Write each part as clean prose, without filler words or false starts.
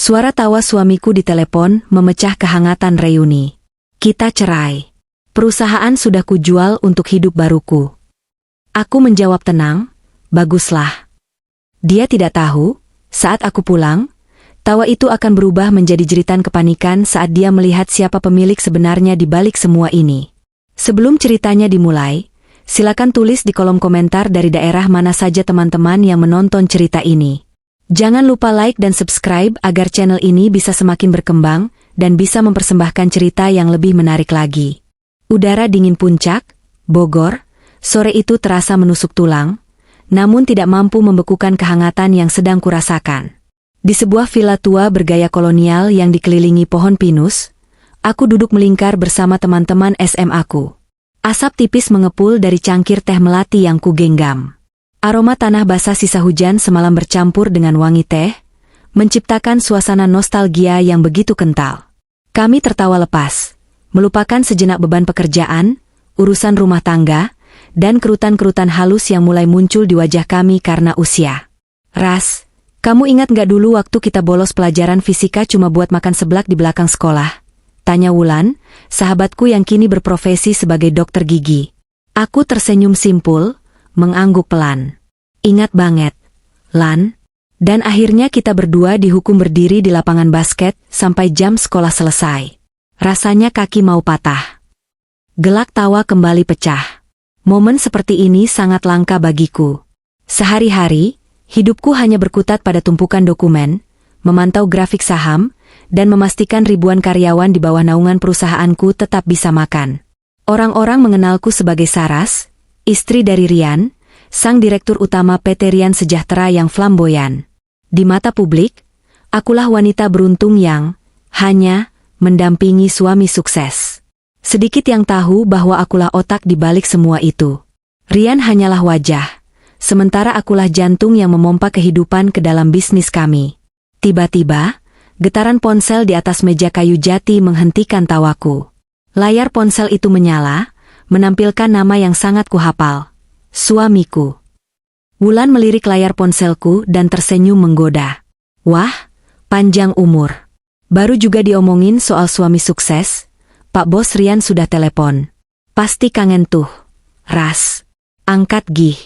Suara tawa suamiku di telepon memecah kehangatan reuni. Kita cerai. Perusahaan sudah kujual untuk hidup baruku. Aku menjawab tenang, baguslah. Dia tidak tahu, saat aku pulang, tawa itu akan berubah menjadi jeritan kepanikan saat dia melihat siapa pemilik sebenarnya di balik semua ini. Sebelum ceritanya dimulai, silakan tulis di kolom komentar dari daerah mana saja teman-teman yang menonton cerita ini. Jangan lupa like dan subscribe agar channel ini bisa semakin berkembang dan bisa mempersembahkan cerita yang lebih menarik lagi. Udara dingin Puncak, Bogor, sore itu terasa menusuk tulang, namun tidak mampu membekukan kehangatan yang sedang kurasakan. Di sebuah villa tua bergaya kolonial yang dikelilingi pohon pinus, aku duduk melingkar bersama teman-teman SMA-ku. Asap tipis mengepul dari cangkir teh melati yang kugenggam. Aroma tanah basah sisa hujan semalam bercampur dengan wangi teh, menciptakan suasana nostalgia yang begitu kental. Kami tertawa lepas, melupakan sejenak beban pekerjaan, urusan rumah tangga, dan kerutan-kerutan halus yang mulai muncul di wajah kami karena usia. Ras, kamu ingat gak dulu waktu kita bolos pelajaran fisika cuma buat makan seblak di belakang sekolah? Tanya Wulan, sahabatku yang kini berprofesi sebagai dokter gigi. Aku tersenyum simpul, mengangguk pelan. Ingat banget, Lan. Dan akhirnya kita berdua dihukum berdiri di lapangan basket sampai jam sekolah selesai. Rasanya kaki mau patah. Gelak tawa kembali pecah. Momen seperti ini sangat langka bagiku. Sehari-hari, hidupku hanya berkutat pada tumpukan dokumen, memantau grafik saham, dan memastikan ribuan karyawan di bawah naungan perusahaanku tetap bisa makan. Orang-orang mengenalku sebagai Saras, istri dari Rian, sang direktur utama PT Rian Sejahtera yang flamboyan. Di mata publik, akulah wanita beruntung yang hanya mendampingi suami sukses. Sedikit yang tahu bahwa akulah otak di balik semua itu. Rian hanyalah wajah, sementara akulah jantung yang memompa kehidupan ke dalam bisnis kami. Tiba-tiba, getaran ponsel di atas meja kayu jati menghentikan tawaku. Layar ponsel itu menyala, menampilkan nama yang sangat kuhafal. Suamiku. Wulan melirik layar ponselku dan tersenyum menggoda. Wah, panjang umur. Baru juga diomongin soal suami sukses, Pak Bos Rian sudah telepon. Pasti kangen tuh. Ras. Angkat gih.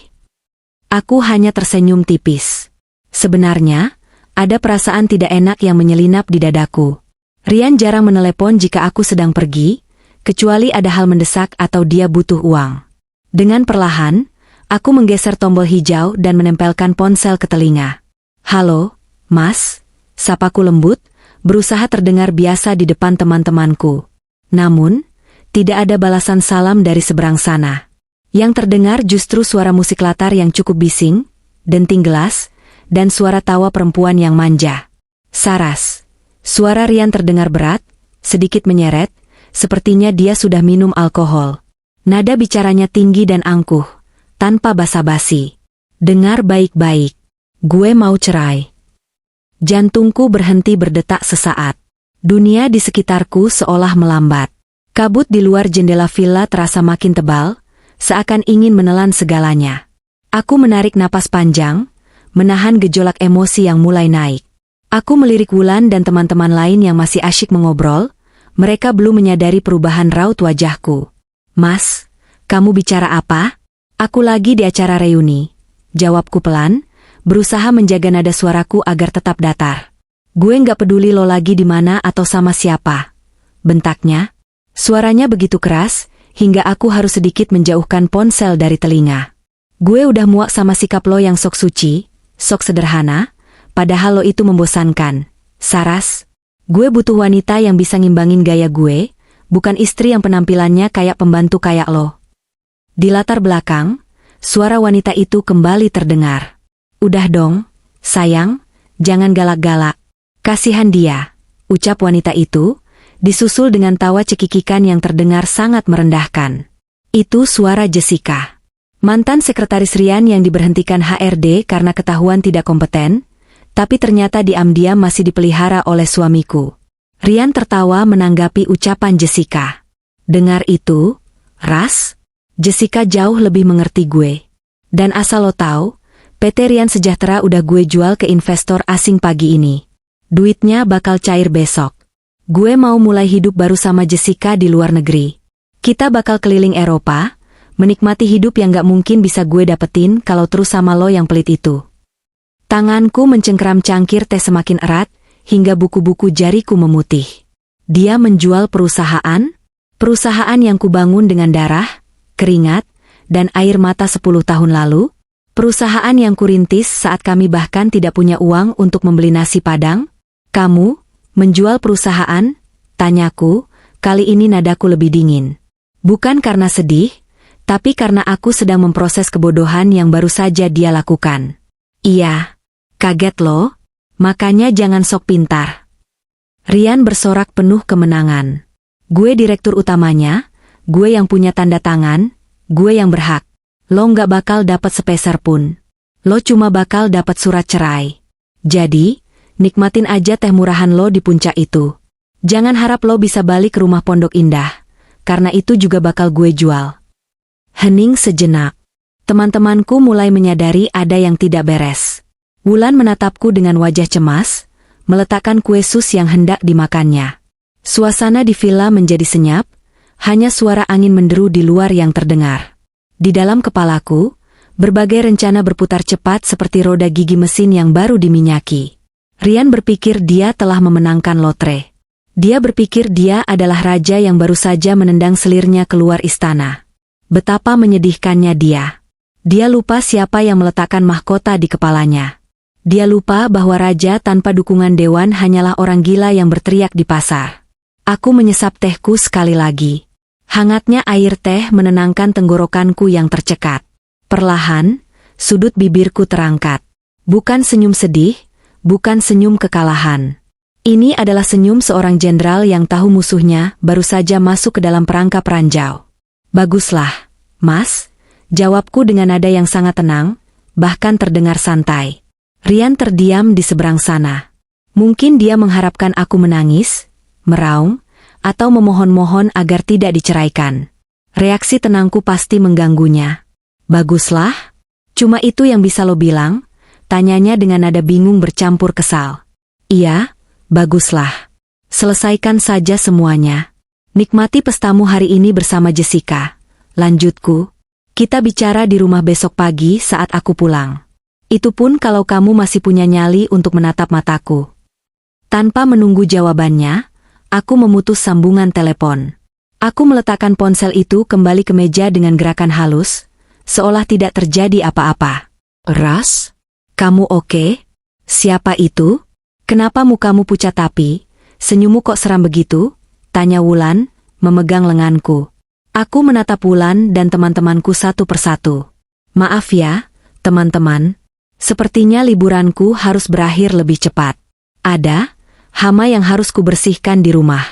Aku hanya tersenyum tipis. Sebenarnya, ada perasaan tidak enak yang menyelinap di dadaku. Rian jarang menelepon jika aku sedang pergi, kecuali ada hal mendesak atau dia butuh uang. Dengan perlahan, aku menggeser tombol hijau dan menempelkan ponsel ke telinga. Halo, Mas, sapaku lembut, berusaha terdengar biasa di depan teman-temanku. Namun, tidak ada balasan salam dari seberang sana. Yang terdengar justru suara musik latar yang cukup bising, denting gelas, dan suara tawa perempuan yang manja. Saras. Suara Rian terdengar berat, sedikit menyeret, sepertinya dia sudah minum alkohol. Nada bicaranya tinggi dan angkuh, tanpa basa-basi. Dengar baik-baik. Gue mau cerai. Jantungku berhenti berdetak sesaat. Dunia di sekitarku seolah melambat. Kabut di luar jendela villa terasa makin tebal, seakan ingin menelan segalanya. Aku menarik napas panjang, menahan gejolak emosi yang mulai naik. Aku melirik Wulan dan teman-teman lain yang masih asyik mengobrol, mereka belum menyadari perubahan raut wajahku. Mas, kamu bicara apa? Aku lagi di acara reuni. Jawabku pelan, berusaha menjaga nada suaraku agar tetap datar. Gue nggak peduli lo lagi di mana atau sama siapa. Bentaknya. Suaranya begitu keras, hingga aku harus sedikit menjauhkan ponsel dari telinga. Gue udah muak sama sikap lo yang sok suci, sok sederhana, padahal lo itu membosankan. Saras, gue butuh wanita yang bisa ngimbangin gaya gue, bukan istri yang penampilannya kayak pembantu kayak lo. Di latar belakang, suara wanita itu kembali terdengar. Udah dong, sayang, jangan galak-galak. Kasihan dia, ucap wanita itu, disusul dengan tawa cekikikan yang terdengar sangat merendahkan. Itu suara Jessica. Mantan sekretaris Rian yang diberhentikan HRD karena ketahuan tidak kompeten, tapi ternyata diam-diam masih dipelihara oleh suamiku. Rian tertawa menanggapi ucapan Jessica. Dengar itu, Ras, Jessica jauh lebih mengerti gue. Dan asal lo tahu, PT Rian Sejahtera udah gue jual ke investor asing pagi ini. Duitnya bakal cair besok. Gue mau mulai hidup baru sama Jessica di luar negeri. Kita bakal keliling Eropa, menikmati hidup yang gak mungkin bisa gue dapetin kalau terus sama lo yang pelit itu. Tanganku mencengkeram cangkir teh semakin erat, hingga buku-buku jariku memutih. Dia menjual perusahaan yang kubangun dengan darah, keringat, dan air mata 10 tahun lalu. Perusahaan yang kurintis saat kami bahkan tidak punya uang untuk membeli nasi padang. Kamu, menjual perusahaan? Tanyaku, kali ini nadaku lebih dingin. Bukan karena sedih, tapi karena aku sedang memproses kebodohan yang baru saja dia lakukan. Iya, kaget lo? Makanya jangan sok pintar. Rian bersorak penuh kemenangan. Gue direktur utamanya, gue yang punya tanda tangan, gue yang berhak. Lo nggak bakal dapat sepeser pun. Lo cuma bakal dapat surat cerai. Jadi, nikmatin aja teh murahan lo di puncak itu. Jangan harap lo bisa balik ke rumah Pondok Indah, karena itu juga bakal gue jual. Hening sejenak. Teman-temanku mulai menyadari ada yang tidak beres. Wulan menatapku dengan wajah cemas, meletakkan kue sus yang hendak dimakannya. Suasana di villa menjadi senyap, hanya suara angin menderu di luar yang terdengar. Di dalam kepalaku, berbagai rencana berputar cepat seperti roda gigi mesin yang baru diminyaki. Rian berpikir dia telah memenangkan lotre. Dia berpikir dia adalah raja yang baru saja menendang selirnya keluar istana. Betapa menyedihkannya dia. Dia lupa siapa yang meletakkan mahkota di kepalanya. Dia lupa bahwa raja tanpa dukungan dewan hanyalah orang gila yang berteriak di pasar. Aku menyesap tehku sekali lagi. Hangatnya air teh menenangkan tenggorokanku yang tercekat. Perlahan, sudut bibirku terangkat. Bukan senyum sedih, bukan senyum kekalahan. Ini adalah senyum seorang jenderal yang tahu musuhnya baru saja masuk ke dalam perangkap ranjau. Baguslah, Mas, jawabku dengan nada yang sangat tenang, bahkan terdengar santai. Rian terdiam di seberang sana. Mungkin dia mengharapkan aku menangis, meraung, atau memohon-mohon agar tidak diceraikan. Reaksi tenangku pasti mengganggunya. Baguslah? Cuma itu yang bisa lo bilang? Tanyanya dengan nada bingung bercampur kesal. Iya, baguslah. Selesaikan saja semuanya. Nikmati pestamu hari ini bersama Jessica. Lanjutku. Kita bicara di rumah besok pagi saat aku pulang. Itu pun kalau kamu masih punya nyali untuk menatap mataku. Tanpa menunggu jawabannya, aku memutus sambungan telepon. Aku meletakkan ponsel itu kembali ke meja dengan gerakan halus, seolah tidak terjadi apa-apa. Ras? Kamu oke? Siapa itu? Kenapa mukamu pucat tapi, senyummu kok seram begitu? Tanya Wulan, memegang lenganku. Aku menatap Wulan dan teman-temanku satu persatu. Maaf ya, teman-teman. Sepertinya liburanku harus berakhir lebih cepat. Ada hama yang harus kubersihkan di rumah.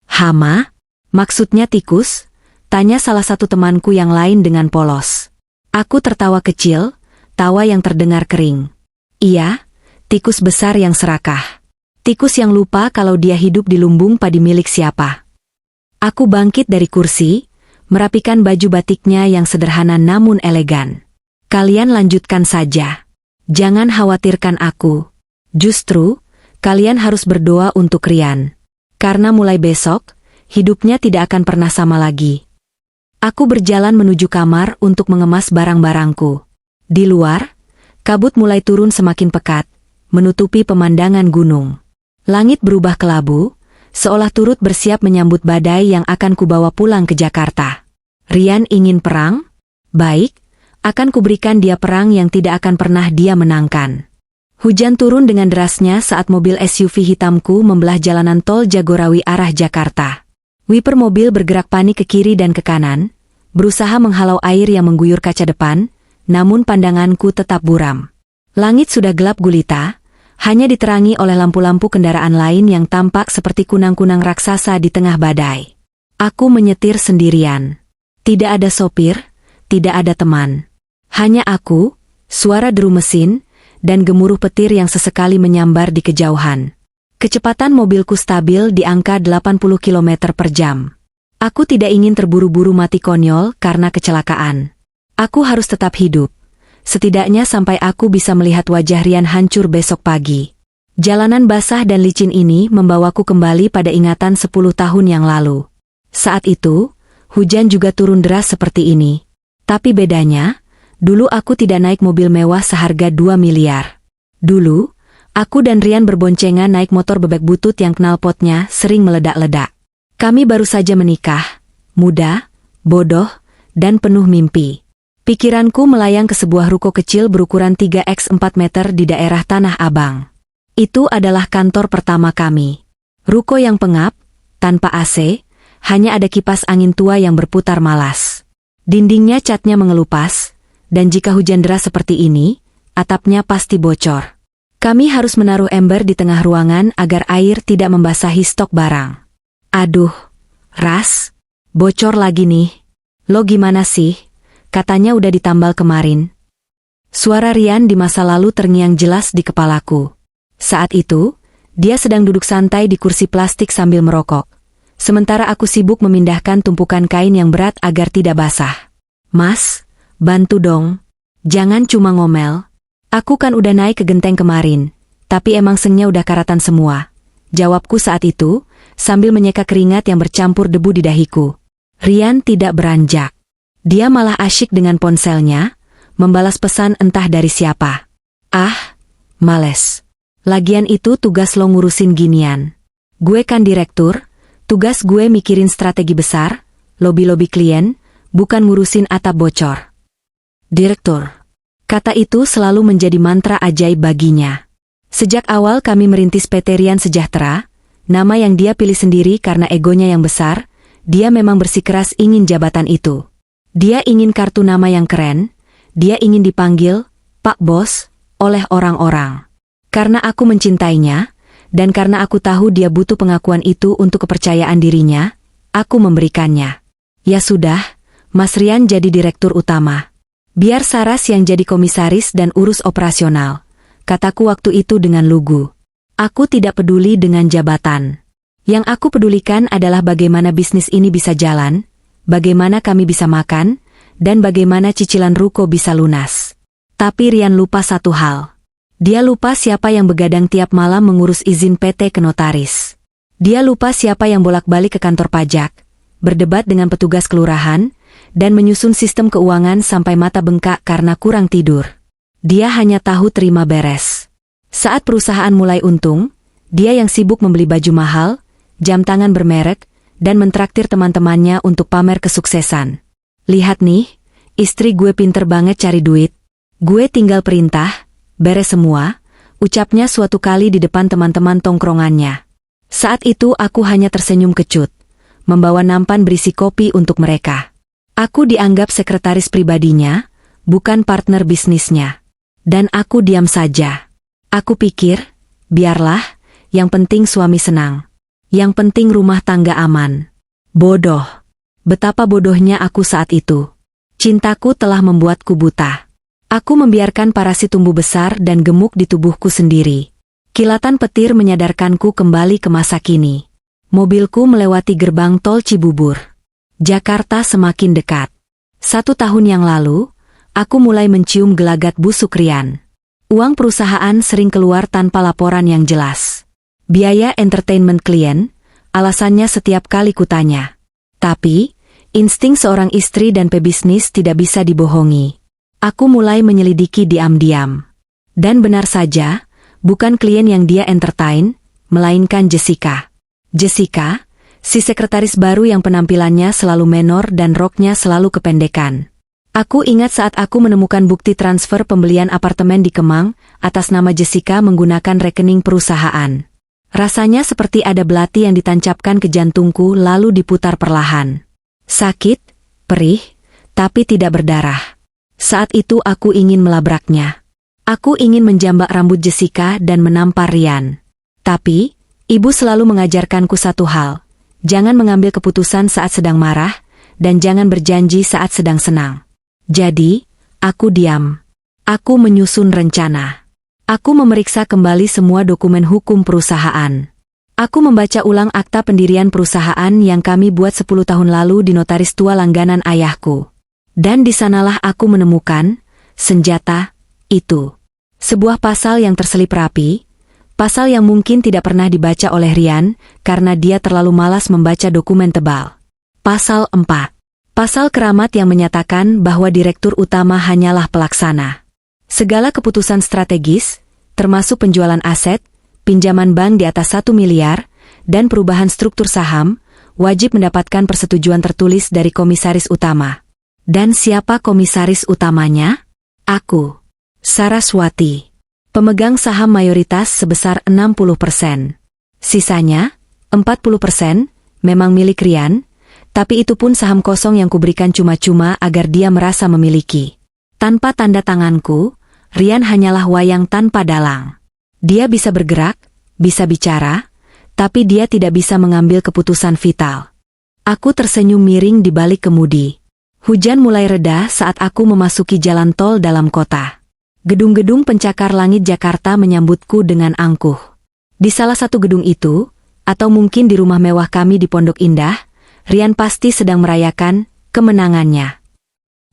Hama? Maksudnya tikus? Tanya salah satu temanku yang lain dengan polos. Aku tertawa kecil, tawa yang terdengar kering. Iya, tikus besar yang serakah. Tikus yang lupa kalau dia hidup di lumbung padi milik siapa. Aku bangkit dari kursi, merapikan baju batiknya yang sederhana namun elegan. Kalian lanjutkan saja. Jangan khawatirkan aku. Justru, kalian harus berdoa untuk Rian. Karena mulai besok, hidupnya tidak akan pernah sama lagi. Aku berjalan menuju kamar untuk mengemas barang-barangku. Di luar, kabut mulai turun semakin pekat, menutupi pemandangan gunung. Langit berubah kelabu, seolah turut bersiap menyambut badai yang akan kubawa pulang ke Jakarta. Rian ingin perang? Baik. Akan kuberikan dia perang yang tidak akan pernah dia menangkan. Hujan turun dengan derasnya saat mobil SUV hitamku membelah jalanan tol Jagorawi arah Jakarta. Wiper mobil bergerak panik ke kiri dan ke kanan, berusaha menghalau air yang mengguyur kaca depan, namun pandanganku tetap buram. Langit sudah gelap gulita, hanya diterangi oleh lampu-lampu kendaraan lain yang tampak seperti kunang-kunang raksasa di tengah badai. Aku menyetir sendirian. Tidak ada sopir, tidak ada teman. Hanya aku, suara deru mesin, dan gemuruh petir yang sesekali menyambar di kejauhan. Kecepatan mobilku stabil di angka 80 km per jam. Aku tidak ingin terburu-buru mati konyol karena kecelakaan. Aku harus tetap hidup. Setidaknya sampai aku bisa melihat wajah Rian hancur besok pagi. Jalanan basah dan licin ini membawaku kembali pada ingatan 10 tahun yang lalu. Saat itu, hujan juga turun deras seperti ini. Tapi bedanya, dulu aku tidak naik mobil mewah seharga 2 miliar. Dulu, aku dan Rian berboncengan naik motor bebek butut yang knalpotnya sering meledak-ledak. Kami baru saja menikah, muda, bodoh, dan penuh mimpi. Pikiranku melayang ke sebuah ruko kecil berukuran 3x 4 meter di daerah Tanah Abang. Itu adalah kantor pertama kami. Ruko yang pengap, tanpa AC, hanya ada kipas angin tua yang berputar malas. Dindingnya catnya mengelupas, dan jika hujan deras seperti ini, atapnya pasti bocor. Kami harus menaruh ember di tengah ruangan agar air tidak membasahi stok barang. Aduh, Ras, bocor lagi nih. Lo gimana sih? Katanya udah ditambal kemarin. Suara Rian di masa lalu terngiang jelas di kepalaku. Saat itu, dia sedang duduk santai di kursi plastik sambil merokok. Sementara aku sibuk memindahkan tumpukan kain yang berat agar tidak basah. Mas, bantu dong. Jangan cuma ngomel. Aku kan udah naik ke genteng kemarin, tapi emang sengnya udah karatan semua. Jawabku saat itu, sambil menyeka keringat yang bercampur debu di dahiku. Rian tidak beranjak. Dia malah asyik dengan ponselnya, membalas pesan entah dari siapa. Ah, males. Lagian itu tugas lo ngurusin ginian. Gue kan direktur, tugas gue mikirin strategi besar, lobi-lobi klien, bukan ngurusin atap bocor. Direktur. Kata itu selalu menjadi mantra ajaib baginya. Sejak awal kami merintis PT Rian Sejahtera, nama yang dia pilih sendiri karena egonya yang besar, dia memang bersikeras ingin jabatan itu. Dia ingin kartu nama yang keren, dia ingin dipanggil, Pak Bos, oleh orang-orang. Karena aku mencintainya, dan karena aku tahu dia butuh pengakuan itu untuk kepercayaan dirinya, aku memberikannya. Ya sudah, Mas Rian jadi direktur utama. Biar Saras yang jadi komisaris dan urus operasional, kataku waktu itu dengan lugu. Aku tidak peduli dengan jabatan. Yang aku pedulikan adalah bagaimana bisnis ini bisa jalan, bagaimana kami bisa makan, dan bagaimana cicilan ruko bisa lunas. Tapi Rian lupa satu hal. Dia lupa siapa yang begadang tiap malam mengurus izin PT ke notaris. Dia lupa siapa yang bolak-balik ke kantor pajak, berdebat dengan petugas kelurahan, dan menyusun sistem keuangan sampai mata bengkak karena kurang tidur. Dia hanya tahu terima beres. Saat perusahaan mulai untung, dia yang sibuk membeli baju mahal, jam tangan bermerek, dan mentraktir teman-temannya untuk pamer kesuksesan. Lihat nih, istri gue pinter banget cari duit. Gue tinggal perintah, beres semua, ucapnya suatu kali di depan teman-teman tongkrongannya. Saat itu aku hanya tersenyum kecut, membawa nampan berisi kopi untuk mereka. Aku dianggap sekretaris pribadinya, bukan partner bisnisnya. Dan aku diam saja. Aku pikir, biarlah, yang penting suami senang. Yang penting rumah tangga aman. Bodoh. Betapa bodohnya aku saat itu. Cintaku telah membuatku buta. Aku membiarkan parasit tumbuh besar dan gemuk di tubuhku sendiri. Kilatan petir menyadarkanku kembali ke masa kini. Mobilku melewati gerbang tol Cibubur. Jakarta semakin dekat. 1 tahun yang lalu, aku mulai mencium gelagat busuk Rian. Uang perusahaan sering keluar tanpa laporan yang jelas. Biaya entertainment klien, alasannya setiap kali kutanya. Tapi, insting seorang istri dan pebisnis tidak bisa dibohongi. Aku mulai menyelidiki diam-diam. Dan benar saja, bukan klien yang dia entertain, melainkan Jessica. Jessica, si sekretaris baru yang penampilannya selalu menor dan roknya selalu kependekan. Aku ingat saat aku menemukan bukti transfer pembelian apartemen di Kemang, atas nama Jessica menggunakan rekening perusahaan. Rasanya seperti ada belati yang ditancapkan ke jantungku lalu diputar perlahan. Sakit, perih, tapi tidak berdarah. Saat itu aku ingin melabraknya. Aku ingin menjambak rambut Jessica dan menampar Rian. Tapi, ibu selalu mengajarkanku satu hal. Jangan mengambil keputusan saat sedang marah, dan jangan berjanji saat sedang senang. Jadi, aku diam. Aku menyusun rencana. Aku memeriksa kembali semua dokumen hukum perusahaan. Aku membaca ulang akta pendirian perusahaan yang kami buat 10 tahun lalu di notaris tua langganan ayahku. Dan di sanalah aku menemukan senjata itu. Sebuah pasal yang terselip rapi, Pasal yang mungkin tidak pernah dibaca oleh Rian, karena dia terlalu malas membaca dokumen tebal. Pasal 4. Pasal keramat yang menyatakan bahwa direktur utama hanyalah pelaksana. Segala keputusan strategis, termasuk penjualan aset, pinjaman bank di atas 1 miliar, dan perubahan struktur saham, wajib mendapatkan persetujuan tertulis dari komisaris utama. Dan siapa komisaris utamanya? Aku, Saraswati. Pemegang saham mayoritas sebesar 60%. Sisanya, 40%, memang milik Rian, tapi itu pun saham kosong yang kuberikan cuma-cuma agar dia merasa memiliki. Tanpa tanda tanganku, Rian hanyalah wayang tanpa dalang. Dia bisa bergerak, bisa bicara, tapi dia tidak bisa mengambil keputusan vital. Aku tersenyum miring di balik kemudi. Hujan mulai reda saat aku memasuki jalan tol dalam kota. Gedung-gedung pencakar langit Jakarta menyambutku dengan angkuh. Di salah satu gedung itu, atau mungkin di rumah mewah kami di Pondok Indah, Rian pasti sedang merayakan kemenangannya.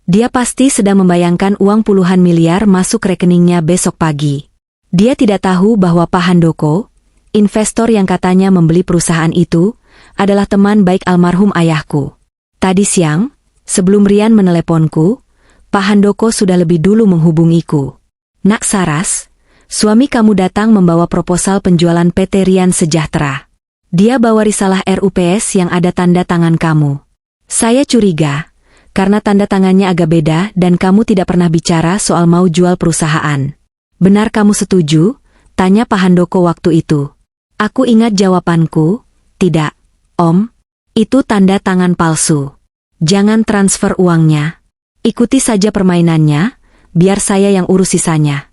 Dia pasti sedang membayangkan uang puluhan miliar masuk rekeningnya besok pagi. Dia tidak tahu bahwa Pak Handoko, investor yang katanya membeli perusahaan itu, adalah teman baik almarhum ayahku. Tadi siang, sebelum Rian meneleponku, Pak Handoko sudah lebih dulu menghubungiku. Nak Saras, suami kamu datang membawa proposal penjualan PT Rian Sejahtera. Dia bawa risalah RUPS yang ada tanda tangan kamu. Saya curiga, karena tanda tangannya agak beda dan kamu tidak pernah bicara soal mau jual perusahaan. Benar kamu setuju? Tanya Pak Handoko waktu itu. Aku ingat jawabanku, tidak, Om. Itu tanda tangan palsu. Jangan transfer uangnya. Ikuti saja permainannya, biar saya yang urus sisanya.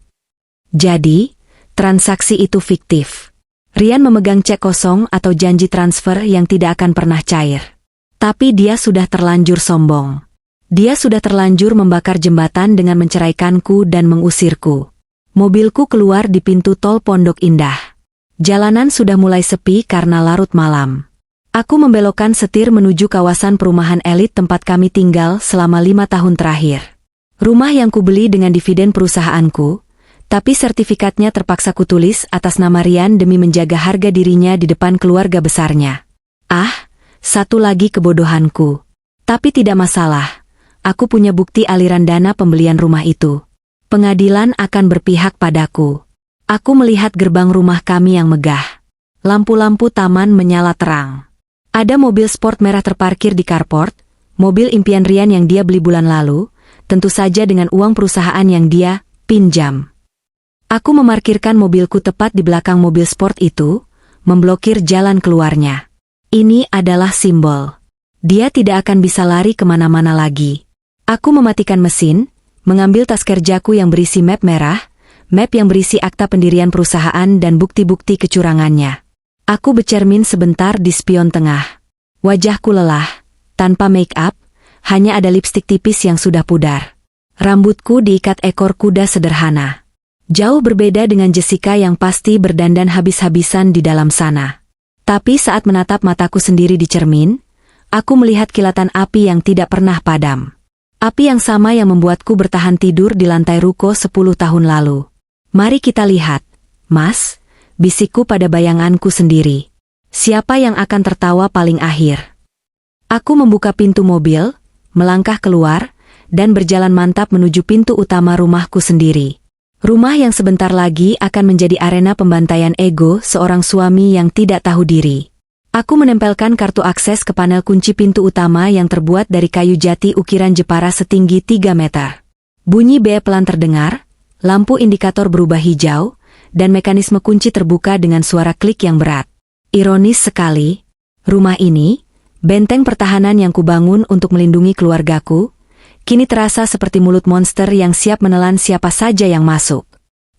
Jadi, transaksi itu fiktif. Rian memegang cek kosong atau janji transfer yang tidak akan pernah cair. Tapi dia sudah terlanjur sombong. Dia sudah terlanjur membakar jembatan dengan menceraikanku dan mengusirku. Mobilku keluar di pintu tol Pondok Indah. Jalanan sudah mulai sepi karena larut malam. Aku membelokkan setir menuju kawasan perumahan elit tempat kami tinggal selama 5 tahun terakhir. Rumah yang kubeli dengan dividen perusahaanku, tapi sertifikatnya terpaksa kutulis atas nama Rian demi menjaga harga dirinya di depan keluarga besarnya. Satu lagi kebodohanku. Tapi tidak masalah, aku punya bukti aliran dana pembelian rumah itu. Pengadilan akan berpihak padaku. Aku melihat gerbang rumah kami yang megah. Lampu-lampu taman menyala terang. Ada mobil sport merah terparkir di carport, mobil impian Rian yang dia beli bulan lalu, tentu saja dengan uang perusahaan yang dia pinjam. Aku memarkirkan mobilku tepat di belakang mobil sport itu, memblokir jalan keluarnya. Ini adalah simbol. Dia tidak akan bisa lari kemana-mana lagi. Aku mematikan mesin, mengambil tas kerjaku yang berisi map merah, map yang berisi akta pendirian perusahaan dan bukti-bukti kecurangannya. Aku bercermin sebentar di spion tengah. Wajahku lelah, tanpa make up, hanya ada lipstik tipis yang sudah pudar. Rambutku diikat ekor kuda sederhana. Jauh berbeda dengan Jessica yang pasti berdandan habis-habisan di dalam sana. Tapi saat menatap mataku sendiri di cermin, aku melihat kilatan api yang tidak pernah padam. Api yang sama yang membuatku bertahan tidur di lantai ruko 10 tahun lalu. Mari kita lihat, Mas, bisikku pada bayanganku sendiri. Siapa yang akan tertawa paling akhir? Aku membuka pintu mobil, melangkah keluar, dan berjalan mantap menuju pintu utama rumahku sendiri. Rumah yang sebentar lagi akan menjadi arena pembantaian ego seorang suami yang tidak tahu diri. Aku menempelkan kartu akses ke panel kunci pintu utama yang terbuat dari kayu jati ukiran Jepara setinggi 3 meter. Bunyi bel pelan terdengar, lampu indikator berubah hijau, dan mekanisme kunci terbuka dengan suara klik yang berat. Ironis sekali, rumah ini, benteng pertahanan yang kubangun untuk melindungi keluargaku, kini terasa seperti mulut monster yang siap menelan siapa saja yang masuk.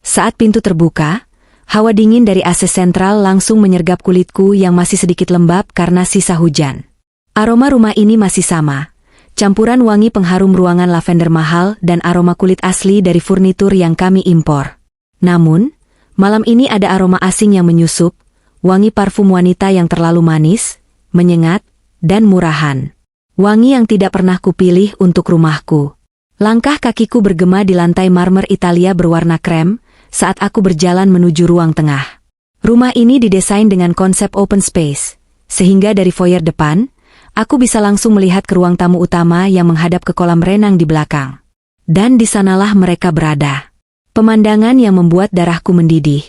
Saat pintu terbuka, hawa dingin dari AC sentral langsung menyergap kulitku yang masih sedikit lembab karena sisa hujan. Aroma rumah ini masih sama, campuran wangi pengharum ruangan lavender mahal dan aroma kulit asli dari furnitur yang kami impor. Namun, malam ini ada aroma asing yang menyusup, wangi parfum wanita yang terlalu manis, menyengat, dan murahan. Wangi yang tidak pernah kupilih untuk rumahku. Langkah kakiku bergema di lantai marmer Italia berwarna krem, saat aku berjalan menuju ruang tengah. Rumah ini didesain dengan konsep open space, sehingga dari foyer depan, aku bisa langsung melihat ke ruang tamu utama yang menghadap ke kolam renang di belakang. Dan di sanalah mereka berada. Pemandangan yang membuat darahku mendidih,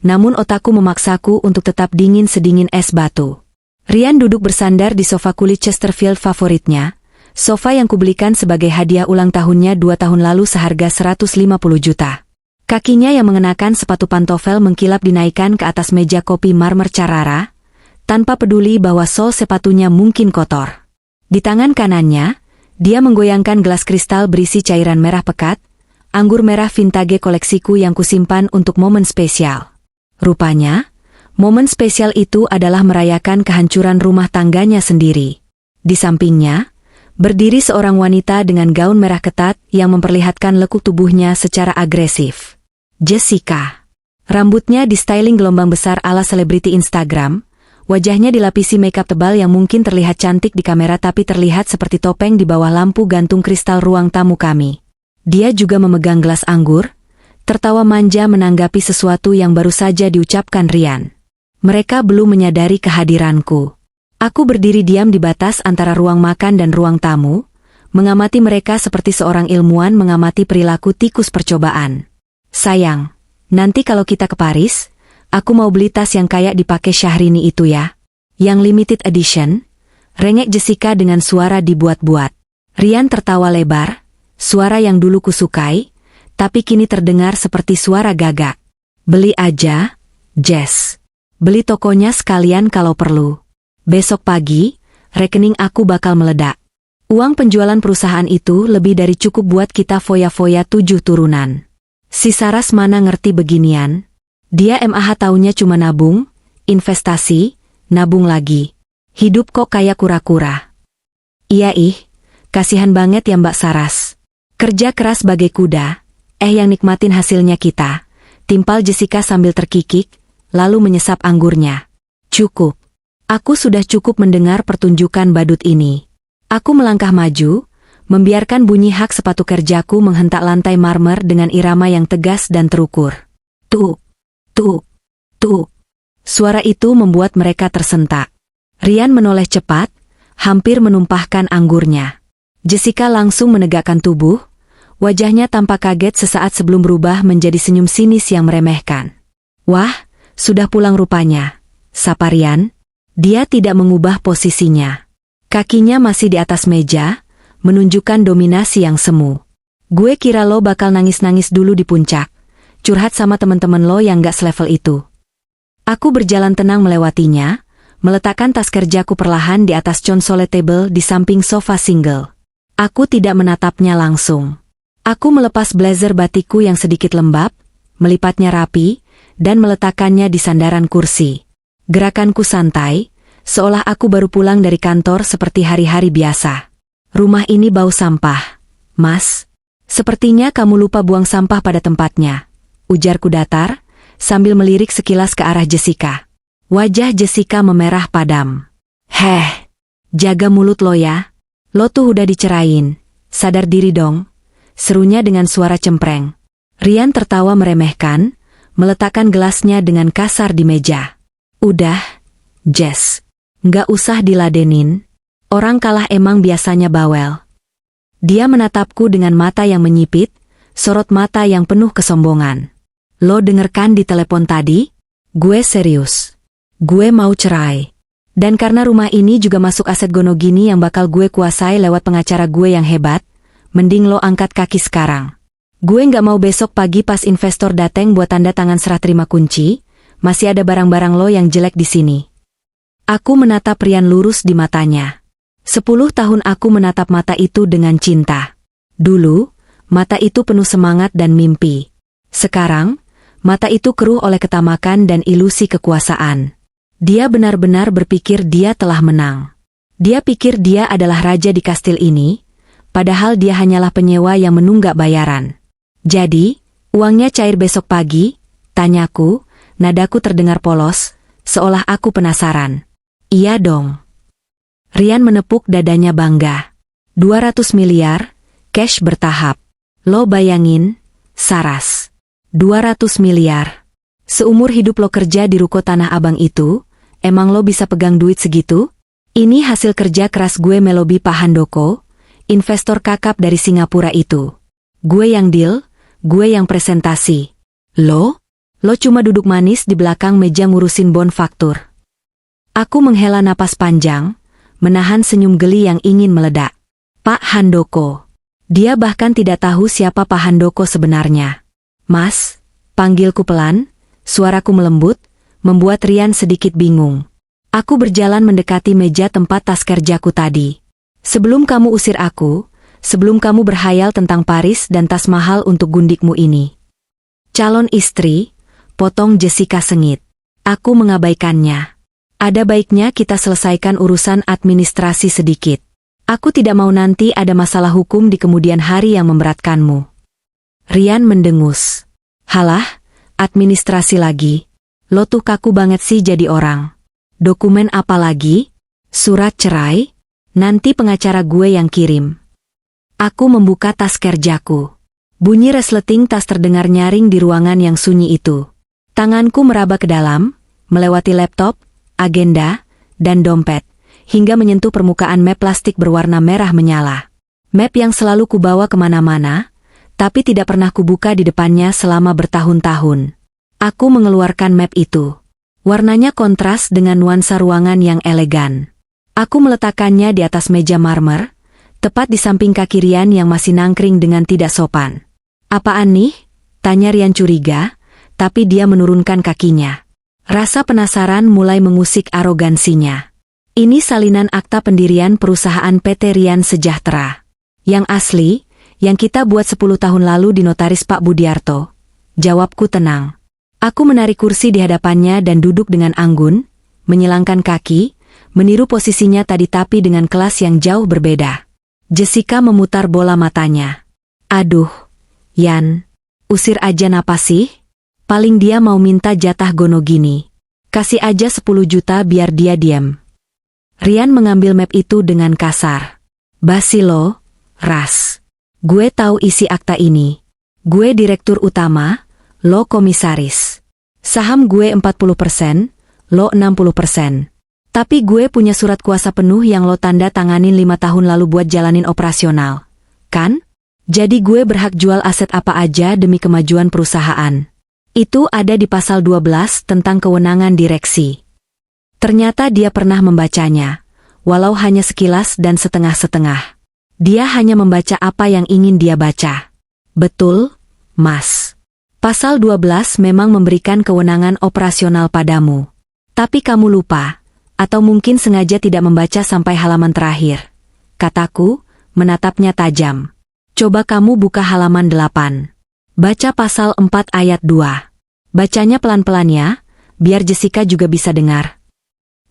namun otakku memaksaku untuk tetap dingin sedingin es batu. Ryan duduk bersandar di sofa kulit Chesterfield favoritnya, sofa yang kubelikan sebagai hadiah ulang tahunnya 2 tahun lalu seharga 150 juta. Kakinya yang mengenakan sepatu pantofel mengkilap dinaikkan ke atas meja kopi marmer Carrara, tanpa peduli bahwa sol sepatunya mungkin kotor. Di tangan kanannya, dia menggoyangkan gelas kristal berisi cairan merah pekat, anggur merah vintage koleksiku yang kusimpan untuk momen spesial. Rupanya, momen spesial itu adalah merayakan kehancuran rumah tangganya sendiri. Di sampingnya, berdiri seorang wanita dengan gaun merah ketat yang memperlihatkan lekuk tubuhnya secara agresif. Jessica. Rambutnya di-styling gelombang besar ala selebriti Instagram, wajahnya dilapisi makeup tebal yang mungkin terlihat cantik di kamera tapi terlihat seperti topeng di bawah lampu gantung kristal ruang tamu kami. Dia juga memegang gelas anggur, tertawa manja menanggapi sesuatu yang baru saja diucapkan Ryan. Mereka belum menyadari kehadiranku. Aku berdiri diam di batas antara ruang makan dan ruang tamu, mengamati mereka seperti seorang ilmuwan mengamati perilaku tikus percobaan. Sayang, nanti kalau kita ke Paris, aku mau beli tas yang kayak dipakai Syahrini itu ya. Yang limited edition, rengek Jessica dengan suara dibuat-buat. Ryan tertawa lebar, suara yang dulu kusukai, tapi kini terdengar seperti suara gagak. Beli aja, Jess. Beli tokonya sekalian kalau perlu. Besok pagi, rekening aku bakal meledak. Uang penjualan perusahaan itu lebih dari cukup buat kita foya-foya 7 turunan. Si Saras mana ngerti beginian? Dia MAH taunya cuma nabung, investasi, nabung lagi. Hidup kok kayak kura-kura. Iya kasihan banget ya Mbak Saras. Kerja keras bagai kuda, yang nikmatin hasilnya kita. Timpal Jessica sambil terkikik, lalu menyesap anggurnya. Cukup. Aku sudah cukup mendengar pertunjukan badut ini. Aku melangkah maju, membiarkan bunyi hak sepatu kerjaku menghentak lantai marmer dengan irama yang tegas dan terukur. Tuk, tuk, tuk. Suara itu membuat mereka tersentak. Ryan menoleh cepat, hampir menumpahkan anggurnya. Jessica langsung menegakkan tubuh, wajahnya tampak kaget sesaat sebelum berubah menjadi senyum sinis yang meremehkan. Wah, sudah pulang rupanya, sapa Ryan. Dia tidak mengubah posisinya. Kakinya masih di atas meja, menunjukkan dominasi yang semu. Gue kira lo bakal nangis-nangis dulu di puncak, curhat sama temen-temen lo yang gak selevel itu. Aku berjalan tenang melewatinya, meletakkan tas kerjaku perlahan di atas console table di samping sofa single. Aku tidak menatapnya langsung. Aku melepas blazer batikku yang sedikit lembab, melipatnya rapi, dan meletakkannya di sandaran kursi. Gerakanku santai, seolah aku baru pulang dari kantor seperti hari-hari biasa. Rumah ini bau sampah, Mas. Sepertinya kamu lupa buang sampah pada tempatnya, ujarku datar, sambil melirik sekilas ke arah Jessica. Wajah Jessica memerah padam. Jaga mulut lo ya. Lo tuh udah dicerain, sadar diri dong, serunya dengan suara cempreng. Ryan tertawa meremehkan, meletakkan gelasnya dengan kasar di meja. Udah, Jess, nggak usah diladenin. Orang kalah emang biasanya bawel. Dia menatapku dengan mata yang menyipit, sorot mata yang penuh kesombongan. Lo dengerkan di telepon tadi? Gue serius. Gue mau cerai. Dan karena rumah ini juga masuk aset Gonogini yang bakal gue kuasai lewat pengacara gue yang hebat, mending lo angkat kaki sekarang. Gue nggak mau besok pagi pas investor dateng buat tanda tangan serah terima kunci, masih ada barang-barang lo yang jelek di sini. Aku menatap Ryan lurus di matanya. 10 tahun aku menatap mata itu dengan cinta. Dulu, mata itu penuh semangat dan mimpi. Sekarang, mata itu keruh oleh ketamakan dan ilusi kekuasaan. Dia benar-benar berpikir dia telah menang. Dia pikir dia adalah raja di kastil ini, padahal dia hanyalah penyewa yang menunggak bayaran. Jadi, uangnya cair besok pagi, tanyaku, nadaku terdengar polos, seolah aku penasaran. Iya dong. Ryan menepuk dadanya bangga. 200 miliar, cash bertahap. Lo bayangin, Saras. 200 miliar. Seumur hidup lo kerja di ruko Tanah Abang itu, emang lo bisa pegang duit segitu? Ini hasil kerja keras gue melobi Pak Handoko, investor kakap dari Singapura itu. Gue yang deal, gue yang presentasi. Lo cuma duduk manis di belakang meja ngurusin bon faktur. Aku menghela napas panjang, menahan senyum geli yang ingin meledak. Pak Handoko. Dia bahkan tidak tahu siapa Pak Handoko sebenarnya. Mas, panggilku pelan, suaraku melembut, membuat Rian sedikit bingung. Aku berjalan mendekati meja tempat tas kerjaku tadi. Sebelum kamu usir aku, sebelum kamu berhayal tentang Paris dan tas mahal untuk gundikmu ini. Calon istri, potong Jessica sengit. Aku mengabaikannya. Ada baiknya kita selesaikan urusan administrasi sedikit. Aku tidak mau nanti ada masalah hukum di kemudian hari yang memberatkanmu. Rian mendengus. Halah, administrasi lagi. Lo tuh kaku banget sih jadi orang. Dokumen apa lagi? Surat cerai? Nanti pengacara gue yang kirim. Aku membuka tas kerjaku. Bunyi resleting tas terdengar nyaring di ruangan yang sunyi itu. Tanganku meraba ke dalam, melewati laptop, agenda, dan dompet, hingga menyentuh permukaan map plastik berwarna merah menyala. Map yang selalu kubawa kemana-mana, tapi tidak pernah kubuka di depannya selama bertahun-tahun. Aku mengeluarkan map itu. Warnanya kontras dengan nuansa ruangan yang elegan. Aku meletakkannya di atas meja marmer, tepat di samping kaki Rian yang masih nangkring dengan tidak sopan. Apaan nih? Tanya Rian curiga, tapi dia menurunkan kakinya. Rasa penasaran mulai mengusik arogansinya. Ini salinan akta pendirian perusahaan PT Rian Sejahtera. Yang asli, yang kita buat 10 tahun lalu di notaris Pak Budiarto. Jawabku tenang. Aku menarik kursi di hadapannya dan duduk dengan anggun, menyilangkan kaki, meniru posisinya tadi tapi dengan kelas yang jauh berbeda. Jessica memutar bola matanya. Aduh, Yan, usir aja napa sih? Paling dia mau minta jatah gono gini. Kasih aja 10 juta biar dia diam. Rian mengambil map itu dengan kasar. Basi lo, Ras. Gue tahu isi akta ini. Gue direktur utama, lo komisaris. Saham gue 40%, lo 60%. Tapi gue punya surat kuasa penuh yang lo tanda tanganin 5 tahun lalu buat jalanin operasional. Kan? Jadi gue berhak jual aset apa aja demi kemajuan perusahaan. Itu ada di pasal 12 tentang kewenangan direksi. Ternyata dia pernah membacanya, walau hanya sekilas dan setengah-setengah. Dia hanya membaca apa yang ingin dia baca. Betul, Mas. Pasal 12 memang memberikan kewenangan operasional padamu. Tapi kamu lupa, atau mungkin sengaja tidak membaca sampai halaman terakhir. Kataku, menatapnya tajam. Coba kamu buka halaman 8. Baca pasal 4 ayat 2. Bacanya pelan-pelan ya, biar Jessica juga bisa dengar.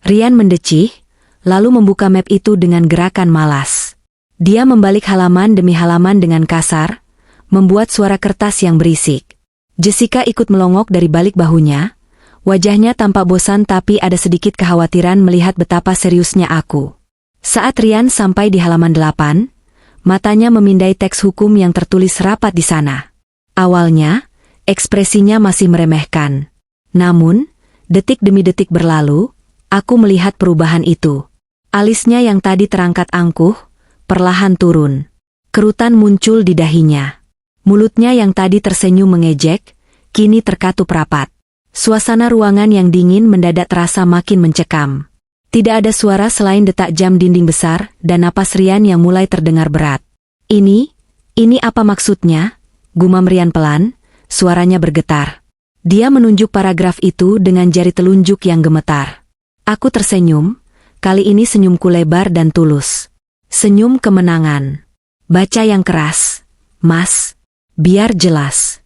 Rian mendecih, lalu membuka map itu dengan gerakan malas. Dia membalik halaman demi halaman dengan kasar, membuat suara kertas yang berisik. Jessica ikut melongok dari balik bahunya, wajahnya tampak bosan tapi ada sedikit kekhawatiran melihat betapa seriusnya aku. Saat Rian sampai di halaman 8, matanya memindai teks hukum yang tertulis rapat di sana. Awalnya, ekspresinya masih meremehkan. Namun, detik demi detik berlalu, aku melihat perubahan itu. Alisnya yang tadi terangkat angkuh, perlahan turun. Kerutan muncul di dahinya. Mulutnya yang tadi tersenyum mengejek, kini terkatup rapat. Suasana ruangan yang dingin mendadak terasa makin mencekam. Tidak ada suara selain detak jam dinding besar dan napas Rian yang mulai terdengar berat. Ini apa maksudnya? Gumam Rian pelan, suaranya bergetar. Dia menunjuk paragraf itu dengan jari telunjuk yang gemetar. Aku tersenyum, kali ini senyumku lebar dan tulus. Senyum kemenangan. Baca yang keras, Mas. Biar jelas.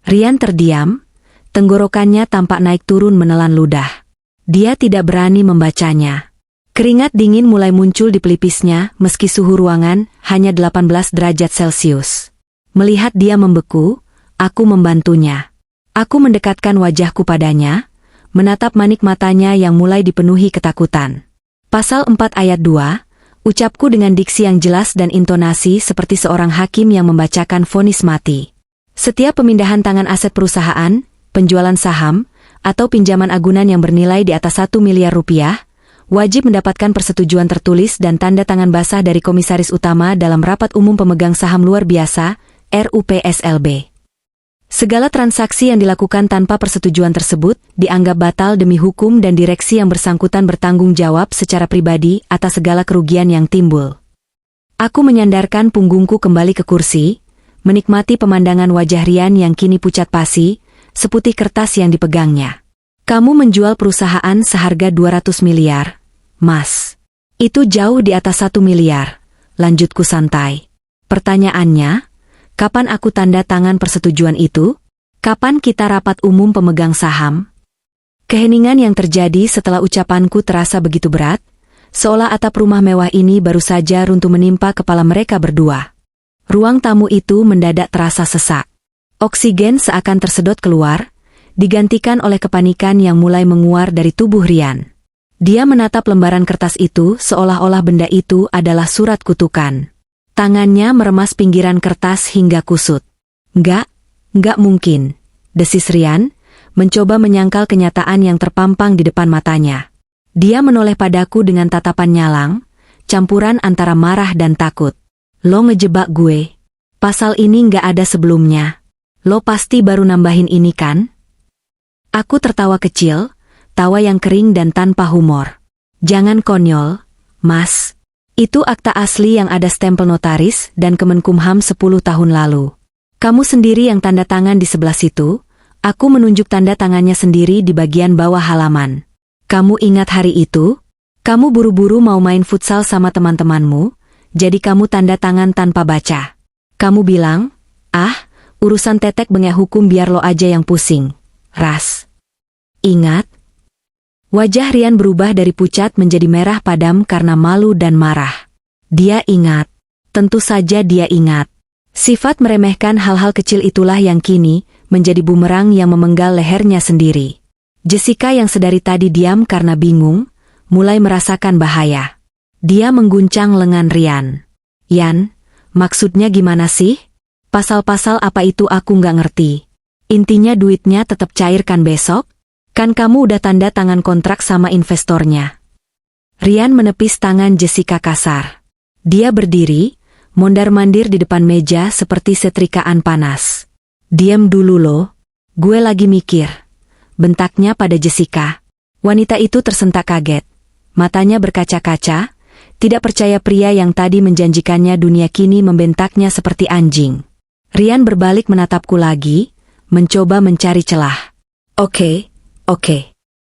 Rian terdiam, tenggorokannya tampak naik turun menelan ludah. Dia tidak berani membacanya. Keringat dingin mulai muncul di pelipisnya meski suhu ruangan hanya 18 derajat Celcius. Melihat dia membeku, aku membantunya. Aku mendekatkan wajahku padanya, menatap manik matanya yang mulai dipenuhi ketakutan. Pasal 4 ayat 2, ucapku dengan diksi yang jelas dan intonasi seperti seorang hakim yang membacakan vonis mati. Setiap pemindahan tangan aset perusahaan, penjualan saham, atau pinjaman agunan yang bernilai di atas 1 miliar rupiah, wajib mendapatkan persetujuan tertulis dan tanda tangan basah dari Komisaris Utama dalam Rapat Umum Pemegang Saham Luar Biasa, RUPSLB. Segala transaksi yang dilakukan tanpa persetujuan tersebut dianggap batal demi hukum dan direksi yang bersangkutan bertanggung jawab secara pribadi atas segala kerugian yang timbul. Aku menyandarkan punggungku kembali ke kursi, menikmati pemandangan wajah Rian yang kini pucat pasi, seputih kertas yang dipegangnya. Kamu menjual perusahaan seharga 200 miliar, Mas. Itu jauh di atas 1 miliar, lanjutku santai. Pertanyaannya, kapan aku tanda tangan persetujuan itu? Kapan kita rapat umum pemegang saham? Keheningan yang terjadi setelah ucapanku terasa begitu berat, seolah atap rumah mewah ini baru saja runtuh menimpa kepala mereka berdua. Ruang tamu itu mendadak terasa sesak. Oksigen seakan tersedot keluar, digantikan oleh kepanikan yang mulai menguar dari tubuh Rian. Dia menatap lembaran kertas itu seolah-olah benda itu adalah surat kutukan. Tangannya meremas pinggiran kertas hingga kusut. Enggak mungkin, desis Rian, mencoba menyangkal kenyataan yang terpampang di depan matanya. Dia menoleh padaku dengan tatapan nyalang, campuran antara marah dan takut. Lo ngejebak gue. Pasal ini nggak ada sebelumnya. Lo pasti baru nambahin ini kan? Aku tertawa kecil, tawa yang kering dan tanpa humor. Jangan konyol, Mas. Itu akta asli yang ada stempel notaris dan Kemenkumham 10 tahun lalu. Kamu sendiri yang tanda tangan di sebelah situ, aku menunjuk tanda tangannya sendiri di bagian bawah halaman. Kamu ingat hari itu? Kamu buru-buru mau main futsal sama teman-temanmu, jadi kamu tanda tangan tanpa baca. Kamu bilang, urusan tetek bengek hukum biar lo aja yang pusing. Ras. Ingat? Wajah Rian berubah dari pucat menjadi merah padam karena malu dan marah. Dia ingat. Tentu saja dia ingat. Sifat meremehkan hal-hal kecil itulah yang kini menjadi bumerang yang memenggal lehernya sendiri. Jessica yang sedari tadi diam karena bingung, mulai merasakan bahaya. Dia mengguncang lengan Rian. Yan, maksudnya gimana sih? Pasal-pasal apa itu aku nggak ngerti. Intinya duitnya tetap cairkan besok? Kan kamu udah tanda tangan kontrak sama investornya. Rian menepis tangan Jessica kasar. Dia berdiri, mondar-mandir di depan meja seperti setrikaan panas. Diam dulu lo, gue lagi mikir. Bentaknya pada Jessica. Wanita itu tersentak kaget. Matanya berkaca-kaca, tidak percaya pria yang tadi menjanjikannya dunia kini membentaknya seperti anjing. Rian berbalik menatapku lagi, mencoba mencari celah. Oke,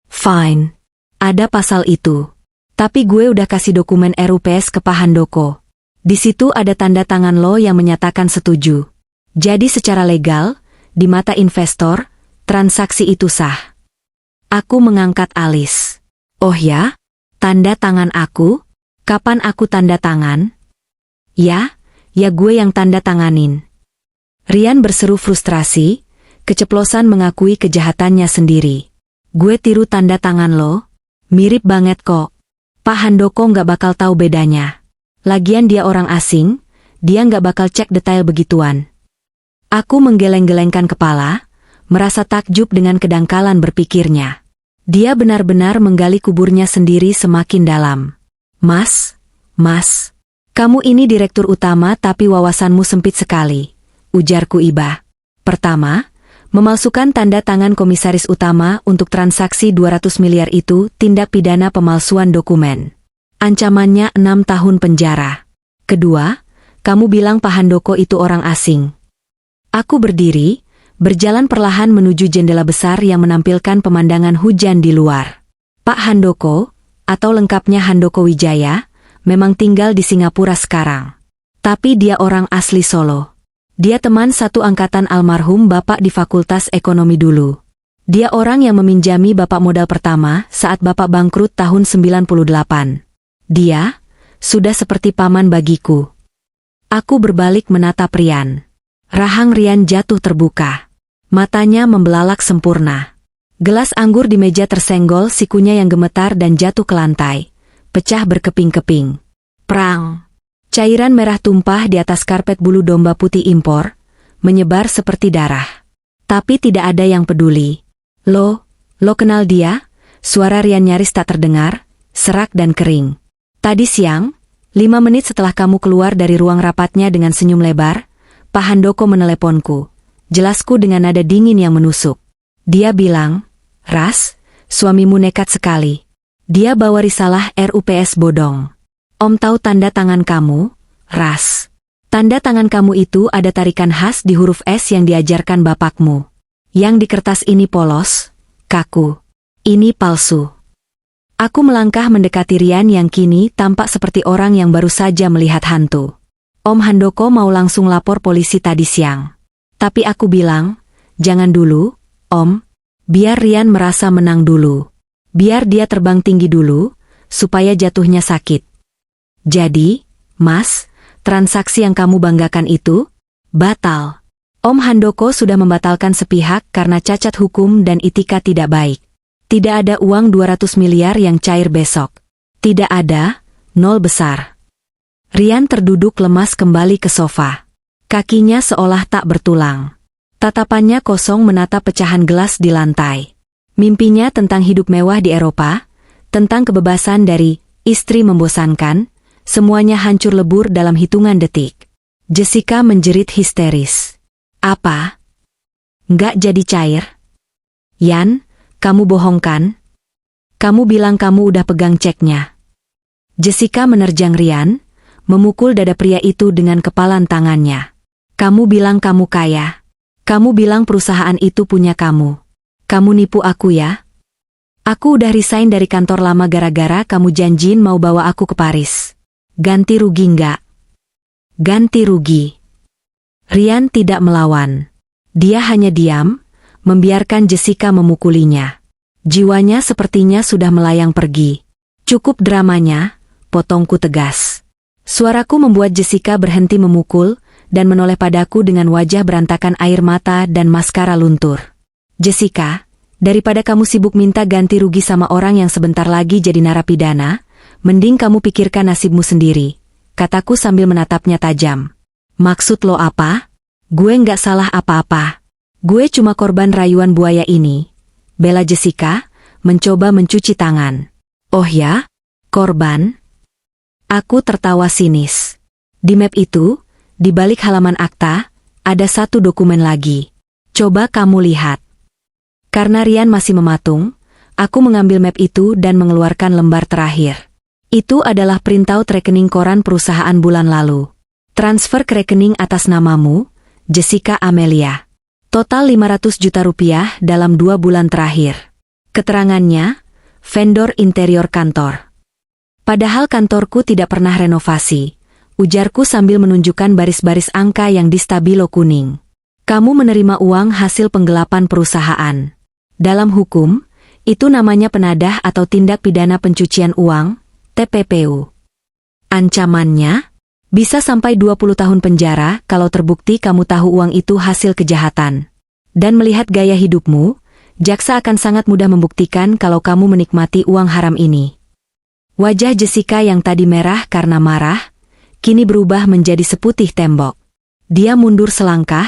fine. Ada pasal itu. Tapi gue udah kasih dokumen RUPS ke Pak Handoko. Di situ ada tanda tangan lo yang menyatakan setuju. Jadi secara legal, di mata investor, transaksi itu sah. Aku mengangkat alis. Oh ya? Tanda tangan aku? Kapan aku tanda tangan? Ya gue yang tanda tanganin. Rian berseru frustrasi, keceplosan mengakui kejahatannya sendiri. Gue tiru tanda tangan lo? Mirip banget kok. Pak Handoko nggak bakal tahu bedanya. Lagian dia orang asing, dia nggak bakal cek detail begituan. Aku menggeleng-gelengkan kepala, merasa takjub dengan kedangkalan berpikirnya. Dia benar-benar menggali kuburnya sendiri semakin dalam. Mas, kamu ini direktur utama tapi wawasanmu sempit sekali, ujarku iba. Pertama, memalsukan tanda tangan komisaris utama untuk transaksi 200 miliar itu tindak pidana pemalsuan dokumen. Ancamannya 6 tahun penjara. Kedua, kamu bilang Pak Handoko itu orang asing. Aku berdiri, berjalan perlahan menuju jendela besar yang menampilkan pemandangan hujan di luar. Pak Handoko, atau lengkapnya Handoko Wijaya, memang tinggal di Singapura sekarang. Tapi dia orang asli Solo. Dia teman satu angkatan almarhum Bapak di Fakultas Ekonomi dulu. Dia orang yang meminjami Bapak modal pertama saat Bapak bangkrut tahun 98. Dia sudah seperti paman bagiku. Aku berbalik menatap Rian. Rahang Rian jatuh terbuka. Matanya membelalak sempurna. Gelas anggur di meja tersenggol sikunya yang gemetar dan jatuh ke lantai. Pecah berkeping-keping. Prang! Cairan merah tumpah di atas karpet bulu domba putih impor, menyebar seperti darah. Tapi tidak ada yang peduli. Lo kenal dia? Suara Rian nyaris tak terdengar, serak dan kering. Tadi siang, 5 menit setelah kamu keluar dari ruang rapatnya dengan senyum lebar, Pak Handoko meneleponku. Jelasku dengan nada dingin yang menusuk. Dia bilang, "Ras, suamimu nekat sekali. Dia bawa risalah RUPS bodong. Om tahu tanda tangan kamu, Ras. Tanda tangan kamu itu ada tarikan khas di huruf S yang diajarkan bapakmu. Yang di kertas ini polos, kaku. Ini palsu." Aku melangkah mendekati Rian yang kini tampak seperti orang yang baru saja melihat hantu. Om Handoko mau langsung lapor polisi tadi siang. Tapi aku bilang, "Jangan dulu, Om. Biar Rian merasa menang dulu. Biar dia terbang tinggi dulu, supaya jatuhnya sakit." Jadi, Mas, transaksi yang kamu banggakan itu batal. Om Handoko sudah membatalkan sepihak karena cacat hukum dan etika tidak baik. Tidak ada uang 200 miliar yang cair besok. Tidak ada, nol besar. Rian terduduk lemas kembali ke sofa. Kakinya seolah tak bertulang. Tatapannya kosong menatap pecahan gelas di lantai. Mimpinya tentang hidup mewah di Eropa, tentang kebebasan dari istri membosankan, semuanya hancur lebur dalam hitungan detik. Jessica menjerit histeris. "Apa? Nggak jadi cair? Yan, kamu bohong kan? Kamu bilang kamu udah pegang ceknya." Jessica menerjang Rian, memukul dada pria itu dengan kepalan tangannya. "Kamu bilang kamu kaya. Kamu bilang perusahaan itu punya kamu. Kamu nipu aku ya? Aku udah resign dari kantor lama gara-gara kamu janjiin mau bawa aku ke Paris. Ganti rugi nggak?" "Ganti rugi." Rian tidak melawan. Dia hanya diam, membiarkan Jessica memukulinya. Jiwanya sepertinya sudah melayang pergi. "Cukup dramanya," potongku tegas. Suaraku membuat Jessica berhenti memukul dan menoleh padaku dengan wajah berantakan air mata dan maskara luntur. "Jessica, daripada kamu sibuk minta ganti rugi sama orang yang sebentar lagi jadi narapidana, mending kamu pikirkan nasibmu sendiri," kataku sambil menatapnya tajam. "Maksud lo apa? Gue nggak salah apa-apa. Gue cuma korban rayuan buaya ini," bela Jessica, mencoba mencuci tangan. "Oh ya? Korban?" Aku tertawa sinis. Di map itu, di balik halaman akta, ada satu dokumen lagi. Coba kamu lihat. Karena Rian masih mematung, aku mengambil map itu dan mengeluarkan lembar terakhir. Itu adalah printout rekening koran perusahaan bulan lalu. Transfer ke rekening atas namamu, Jessica Amelia. Total 500 juta rupiah dalam 2 bulan terakhir. Keterangannya, vendor interior kantor. Padahal kantorku tidak pernah renovasi, ujarku sambil menunjukkan baris-baris angka yang di stabilo kuning. "Kamu menerima uang hasil penggelapan perusahaan. Dalam hukum, itu namanya penadah atau tindak pidana pencucian uang, TPPU. Ancamannya, bisa sampai 20 tahun penjara kalau terbukti kamu tahu uang itu hasil kejahatan. Dan melihat gaya hidupmu, jaksa akan sangat mudah membuktikan kalau kamu menikmati uang haram ini." Wajah Jessica yang tadi merah karena marah, kini berubah menjadi seputih tembok. Dia mundur selangkah,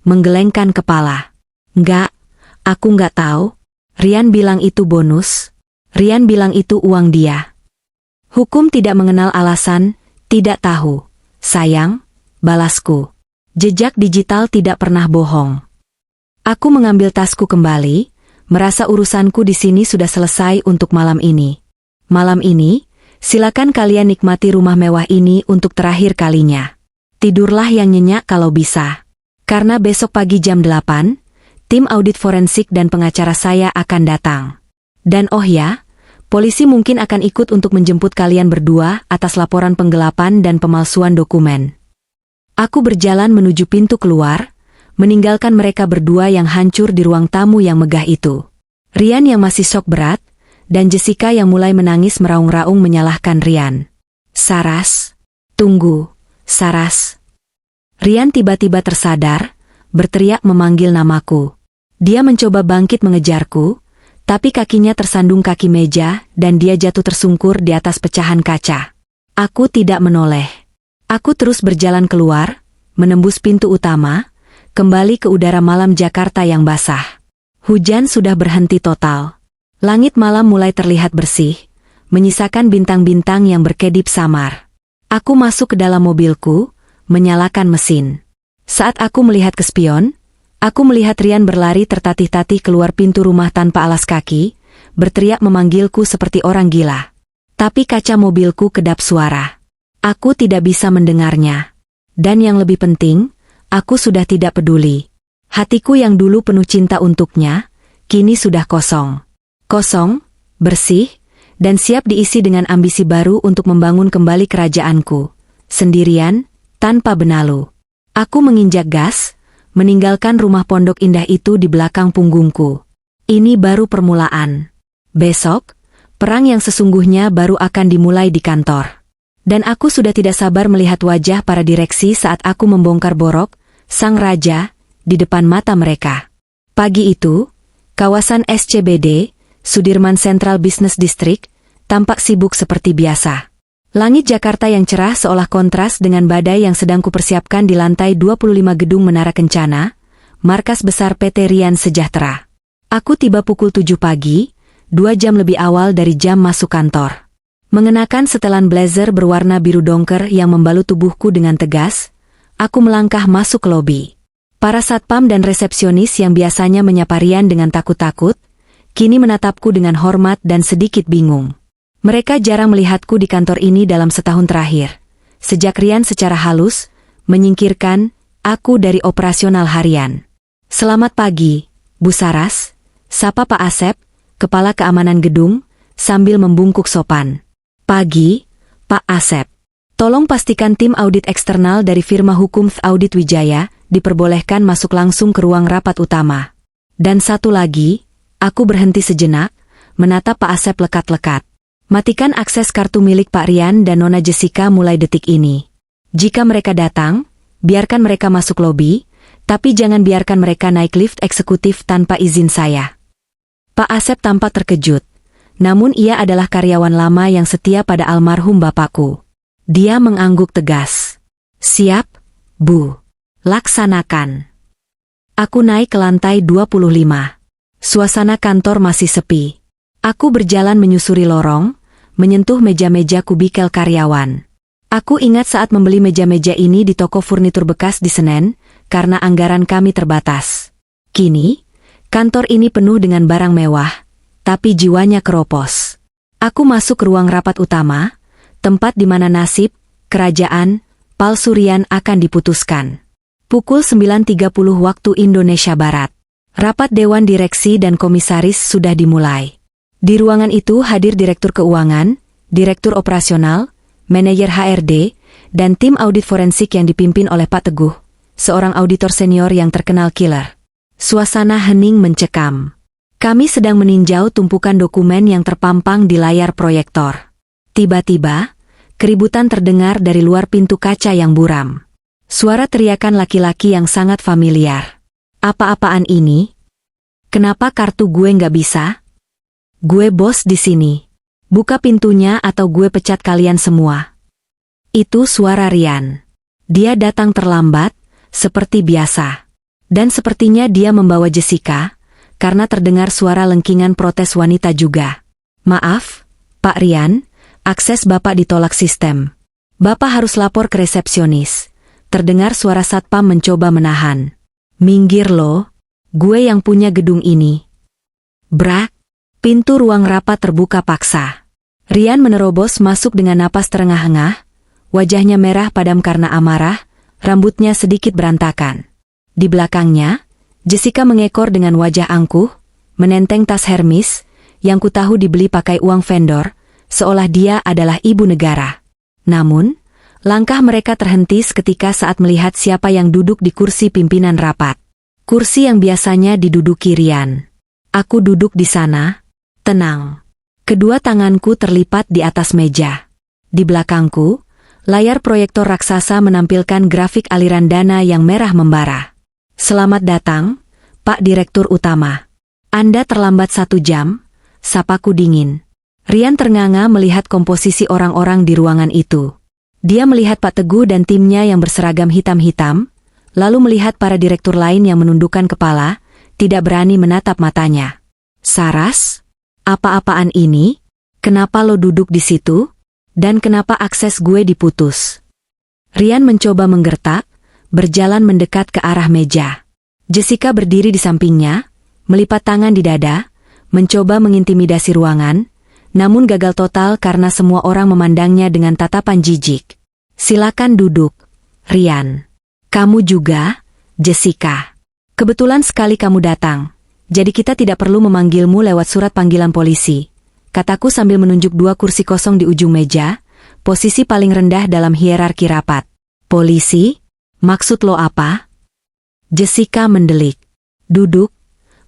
menggelengkan kepala. "Enggak, aku nggak tahu. Rian bilang itu bonus. Rian bilang itu uang dia." "Hukum tidak mengenal alasan, tidak tahu. Sayang," balasku. "Jejak digital tidak pernah bohong." Aku mengambil tasku kembali, merasa urusanku di sini sudah selesai untuk malam ini. Malam ini, silakan kalian nikmati rumah mewah ini untuk terakhir kalinya. Tidurlah yang nyenyak kalau bisa. Karena besok pagi jam 8, tim audit forensik dan pengacara saya akan datang. Dan oh ya, polisi mungkin akan ikut untuk menjemput kalian berdua atas laporan penggelapan dan pemalsuan dokumen. Aku berjalan menuju pintu keluar, meninggalkan mereka berdua yang hancur di ruang tamu yang megah itu. Rian yang masih shock berat, dan Jessica yang mulai menangis meraung-raung menyalahkan Rian. "Saras, tunggu, Saras." Rian tiba-tiba tersadar, berteriak memanggil namaku. Dia mencoba bangkit mengejarku, tapi kakinya tersandung kaki meja dan dia jatuh tersungkur di atas pecahan kaca. Aku tidak menoleh. Aku terus berjalan keluar, menembus pintu utama, kembali ke udara malam Jakarta yang basah. Hujan sudah berhenti total. Langit malam mulai terlihat bersih, menyisakan bintang-bintang yang berkedip samar. Aku masuk ke dalam mobilku, menyalakan mesin. Saat aku melihat ke spion, aku melihat Rian berlari tertatih-tatih keluar pintu rumah tanpa alas kaki, berteriak memanggilku seperti orang gila. Tapi kaca mobilku kedap suara. Aku tidak bisa mendengarnya. Dan yang lebih penting, aku sudah tidak peduli. Hatiku yang dulu penuh cinta untuknya, kini sudah kosong. Kosong, bersih, dan siap diisi dengan ambisi baru untuk membangun kembali kerajaanku. Sendirian, tanpa benalu. Aku menginjak gas, meninggalkan rumah pondok indah itu di belakang punggungku. Ini baru permulaan. Besok, perang yang sesungguhnya baru akan dimulai di kantor. Dan aku sudah tidak sabar melihat wajah para direksi saat aku membongkar Borok, sang raja, di depan mata mereka. Pagi itu, kawasan SCBD, Sudirman Central Business District, tampak sibuk seperti biasa. Langit Jakarta yang cerah seolah kontras dengan badai yang sedang kupersiapkan di lantai 25 gedung Menara Kencana, markas besar PT Rian Sejahtera. Aku tiba pukul 7 pagi, 2 jam lebih awal dari jam masuk kantor. Mengenakan setelan blazer berwarna biru dongker yang membalut tubuhku dengan tegas, aku melangkah masuk ke lobi. Para satpam dan resepsionis yang biasanya menyapa Rian dengan takut-takut, kini menatapku dengan hormat dan sedikit bingung. Mereka jarang melihatku di kantor ini dalam setahun terakhir. Sejak Rian secara halus menyingkirkan aku dari operasional harian. "Selamat pagi, Bu Saras," sapa Pak Asep, kepala keamanan gedung, sambil membungkuk sopan. "Pagi, Pak Asep. Tolong pastikan tim audit eksternal dari firma hukum Audit Wijaya diperbolehkan masuk langsung ke ruang rapat utama. Dan satu lagi," aku berhenti sejenak, menatap Pak Asep lekat-lekat. "Matikan akses kartu milik Pak Rian dan Nona Jessica mulai detik ini. Jika mereka datang, biarkan mereka masuk lobi, tapi jangan biarkan mereka naik lift eksekutif tanpa izin saya." Pak Asep tampak terkejut, namun ia adalah karyawan lama yang setia pada almarhum bapakku. Dia mengangguk tegas. "Siap, Bu. Laksanakan." Aku naik ke lantai 25. Suasana kantor masih sepi. Aku berjalan menyusuri lorong, menyentuh meja-meja kubikel karyawan. Aku ingat saat membeli meja-meja ini di toko furnitur bekas di Senen, karena anggaran kami terbatas. Kini, kantor ini penuh dengan barang mewah, tapi jiwanya keropos. Aku masuk ke ruang rapat utama, tempat di mana nasib, kerajaan, palsu Rian akan diputuskan. Pukul 9.30 waktu Indonesia Barat. Rapat Dewan Direksi dan Komisaris sudah dimulai. Di ruangan itu hadir Direktur Keuangan, Direktur Operasional, Manajer HRD, dan tim audit forensik yang dipimpin oleh Pak Teguh, seorang auditor senior yang terkenal killer. Suasana hening mencekam. Kami sedang meninjau tumpukan dokumen yang terpampang di layar proyektor. Tiba-tiba, keributan terdengar dari luar pintu kaca yang buram. Suara teriakan laki-laki yang sangat familiar. "Apa-apaan ini? Kenapa kartu gue nggak bisa? Gue bos di sini. Buka pintunya atau gue pecat kalian semua." Itu suara Rian. Dia datang terlambat, seperti biasa. Dan sepertinya dia membawa Jessica, karena terdengar suara lengkingan protes wanita juga. "Maaf, Pak Rian, akses Bapak ditolak sistem. Bapak harus lapor ke resepsionis." Terdengar suara satpam mencoba menahan. "Minggir lo, gue yang punya gedung ini." Brak, pintu ruang rapat terbuka paksa. Rian menerobos masuk dengan napas terengah-engah, wajahnya merah padam karena amarah, rambutnya sedikit berantakan. Di belakangnya, Jessica mengekor dengan wajah angkuh, menenteng tas Hermes, yang kutahu dibeli pakai uang vendor, seolah dia adalah ibu negara. Namun, langkah mereka terhenti seketika saat melihat siapa yang duduk di kursi pimpinan rapat. Kursi yang biasanya diduduki Rian. Aku duduk di sana, tenang. Kedua tanganku terlipat di atas meja. Di belakangku, layar proyektor raksasa menampilkan grafik aliran dana yang merah membara. "Selamat datang, Pak Direktur Utama. Anda terlambat 1 jam, sapaku dingin." Rian ternganga melihat komposisi orang-orang di ruangan itu. Dia melihat Pak Teguh dan timnya yang berseragam hitam-hitam, lalu melihat para direktur lain yang menundukkan kepala, tidak berani menatap matanya. Saras? Apa-apaan ini? Kenapa lo duduk di situ? Dan kenapa akses gue diputus? Rian mencoba menggertak, berjalan mendekat ke arah meja. Jessica berdiri di sampingnya, melipat tangan di dada, mencoba mengintimidasi ruangan, namun gagal total karena semua orang memandangnya dengan tatapan jijik. Silakan duduk, Rian. Kamu juga, Jessica. Kebetulan sekali kamu datang, jadi kita tidak perlu memanggilmu lewat surat panggilan polisi, kataku sambil menunjuk 2 kursi kosong di ujung meja, posisi paling rendah dalam hierarki rapat. Polisi? Maksud lo apa? Jessica mendelik. Duduk,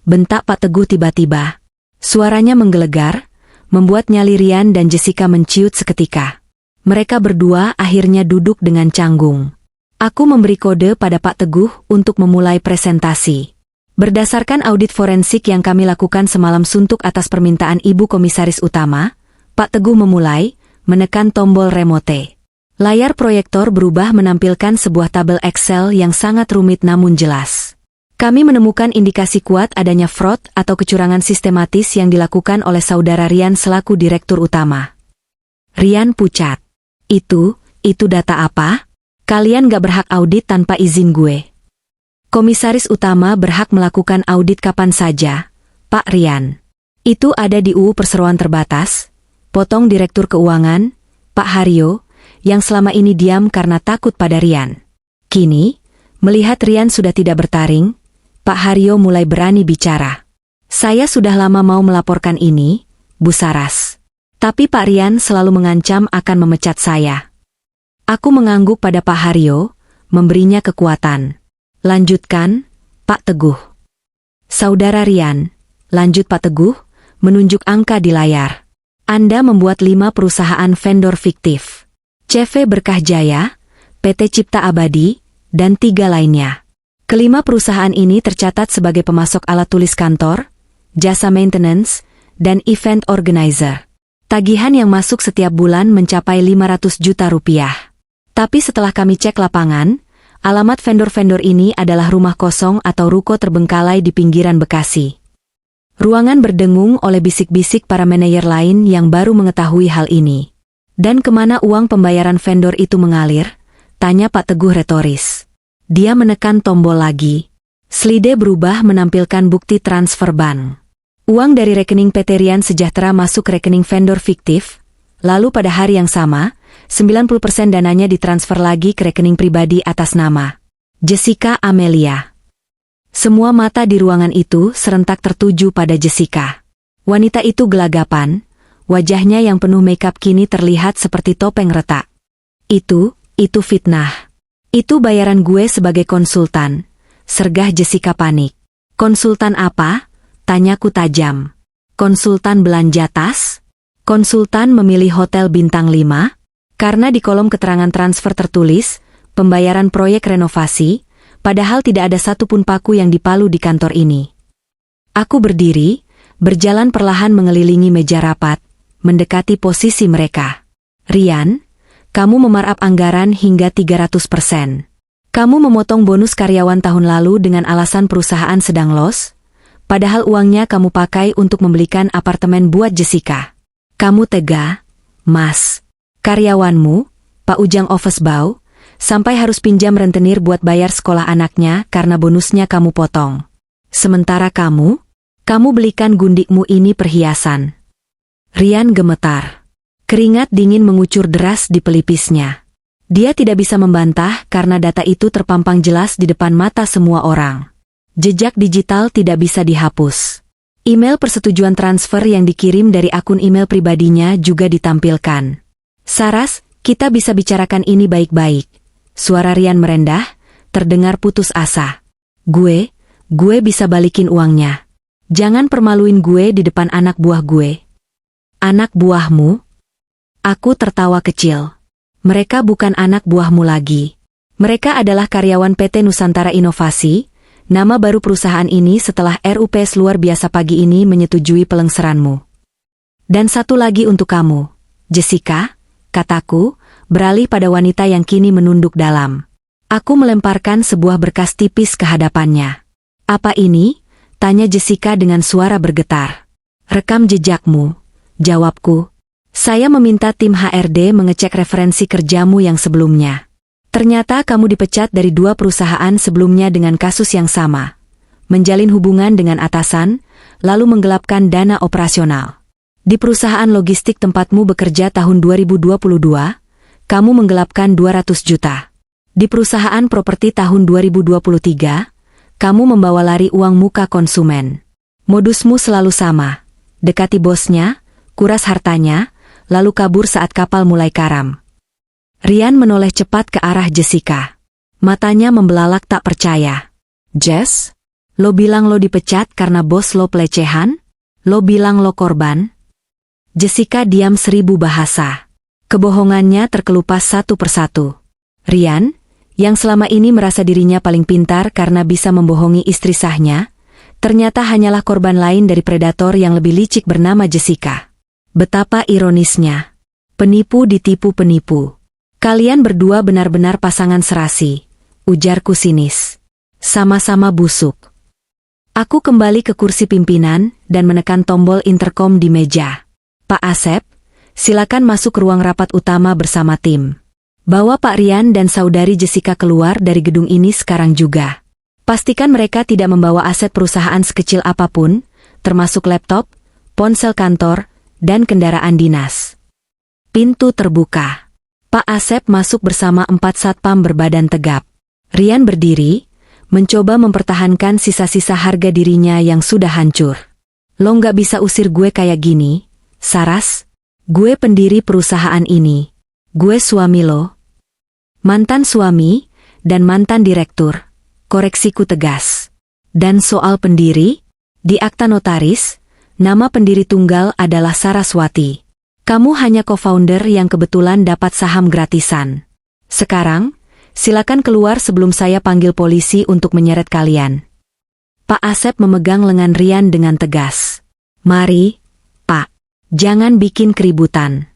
bentak Pak Teguh tiba-tiba. Suaranya menggelegar, membuat nyali Rian dan Jessica menciut seketika. Mereka berdua akhirnya duduk dengan canggung. Aku memberi kode pada Pak Teguh untuk memulai presentasi. Berdasarkan audit forensik yang kami lakukan semalam suntuk atas permintaan Ibu Komisaris Utama, Pak Teguh memulai, menekan tombol remote. Layar proyektor berubah menampilkan sebuah tabel Excel yang sangat rumit namun jelas. Kami menemukan indikasi kuat adanya fraud atau kecurangan sistematis yang dilakukan oleh saudara Rian selaku Direktur Utama. Rian pucat. Itu data apa? Kalian gak berhak audit tanpa izin gue. Komisaris Utama berhak melakukan audit kapan saja, Pak Rian. Itu ada di UU Perseroan Terbatas, potong Direktur Keuangan, Pak Haryo, yang selama ini diam karena takut pada Rian. Kini, melihat Rian sudah tidak bertaring, Pak Haryo mulai berani bicara. Saya sudah lama mau melaporkan ini, Bu Saras. Tapi Pak Rian selalu mengancam akan memecat saya. Aku mengangguk pada Pak Haryo, memberinya kekuatan. Lanjutkan, Pak Teguh. Saudara Rian, lanjut Pak Teguh, menunjuk angka di layar. Anda membuat 5 perusahaan vendor fiktif. CV Berkah Jaya, PT Cipta Abadi, dan 3 lainnya. Kelima perusahaan ini tercatat sebagai pemasok alat tulis kantor, jasa maintenance, dan event organizer. Tagihan yang masuk setiap bulan mencapai 500 juta rupiah. Tapi setelah kami cek lapangan, alamat vendor-vendor ini adalah rumah kosong atau ruko terbengkalai di pinggiran Bekasi. Ruangan berdengung oleh bisik-bisik para manajer lain yang baru mengetahui hal ini. Dan kemana uang pembayaran vendor itu mengalir? Tanya Pak Teguh retoris. Dia menekan tombol lagi. Slide berubah menampilkan bukti transfer bank. Uang dari rekening PT Rian Sejahtera masuk ke rekening vendor fiktif, lalu pada hari yang sama, 90% dananya ditransfer lagi ke rekening pribadi atas nama Jessica Amelia. Semua mata di ruangan itu serentak tertuju pada Jessica. Wanita itu gelagapan, wajahnya yang penuh makeup kini terlihat seperti topeng retak. Itu fitnah. Itu bayaran gue sebagai konsultan. Sergah Jessica panik. Konsultan apa? Tanyaku tajam. Konsultan belanja tas? Konsultan memilih hotel bintang 5? Karena di kolom keterangan transfer tertulis, pembayaran proyek renovasi, padahal tidak ada satupun paku yang dipalu di kantor ini. Aku berdiri, berjalan perlahan mengelilingi meja rapat, mendekati posisi mereka. Rian, kamu memarkup anggaran hingga 300%. Kamu memotong bonus karyawan tahun lalu dengan alasan perusahaan sedang loss, padahal uangnya kamu pakai untuk membelikan apartemen buat Jessica. Kamu tega, Mas. Karyawanmu, Pak Ujang Office Bow, sampai harus pinjam rentenir buat bayar sekolah anaknya karena bonusnya kamu potong. Sementara kamu belikan gundikmu ini perhiasan. Rian gemetar. Keringat dingin mengucur deras di pelipisnya. Dia tidak bisa membantah karena data itu terpampang jelas di depan mata semua orang. Jejak digital tidak bisa dihapus. Email persetujuan transfer yang dikirim dari akun email pribadinya juga ditampilkan. Saras, kita bisa bicarakan ini baik-baik. Suara Rian merendah, terdengar putus asa. Gue bisa balikin uangnya. Jangan permaluin gue di depan anak buah gue. Anak buahmu? Aku tertawa kecil. Mereka bukan anak buahmu lagi. Mereka adalah karyawan PT Nusantara Inovasi, nama baru perusahaan ini setelah RUPS luar biasa pagi ini menyetujui pelengseranmu. Dan satu lagi untuk kamu, Jessica, kataku, beralih pada wanita yang kini menunduk dalam. Aku melemparkan sebuah berkas tipis ke hadapannya. Apa ini? Tanya Jessica dengan suara bergetar. Rekam jejakmu, jawabku. Saya meminta tim HRD mengecek referensi kerjamu yang sebelumnya. Ternyata kamu dipecat dari 2 perusahaan sebelumnya dengan kasus yang sama. Menjalin hubungan dengan atasan, lalu menggelapkan dana operasional. Di perusahaan logistik tempatmu bekerja tahun 2022, kamu menggelapkan 200 juta. Di perusahaan properti tahun 2023, kamu membawa lari uang muka konsumen. Modusmu selalu sama. Dekati bosnya, kuras hartanya, lalu kabur saat kapal mulai karam. Ryan menoleh cepat ke arah Jessica. Matanya membelalak tak percaya. Jess? Lo bilang lo dipecat karena bos lo pelecehan? Lo bilang lo korban? Jessica diam 1000 bahasa. Kebohongannya terkelupas satu persatu. Ryan, yang selama ini merasa dirinya paling pintar karena bisa membohongi istri sahnya, ternyata hanyalah korban lain dari predator yang lebih licik bernama Jessica. Betapa ironisnya. Penipu ditipu penipu. Kalian berdua benar-benar pasangan serasi, ujarku sinis. Sama-sama busuk. Aku kembali ke kursi pimpinan dan menekan tombol intercom di meja. Pak Asep, silakan masuk ke ruang rapat utama bersama tim. Bawa Pak Ryan dan saudari Jessica keluar dari gedung ini sekarang juga. Pastikan mereka tidak membawa aset perusahaan sekecil apapun, termasuk laptop, ponsel kantor, dan kendaraan dinas. Pintu terbuka. Pak Asep masuk bersama 4 satpam berbadan tegap. Ryan berdiri, mencoba mempertahankan sisa-sisa harga dirinya yang sudah hancur. Lo nggak bisa usir gue kayak gini, Saras. Gue pendiri perusahaan ini. Gue suami lo. Mantan suami, dan mantan direktur. Koreksiku tegas. Dan soal pendiri, di akta notaris, nama pendiri tunggal adalah Saraswati. Kamu hanya co-founder yang kebetulan dapat saham gratisan. Sekarang, silakan keluar sebelum saya panggil polisi untuk menyeret kalian. Pak Asep memegang lengan Ryan dengan tegas. Mari, Pak. Jangan bikin keributan.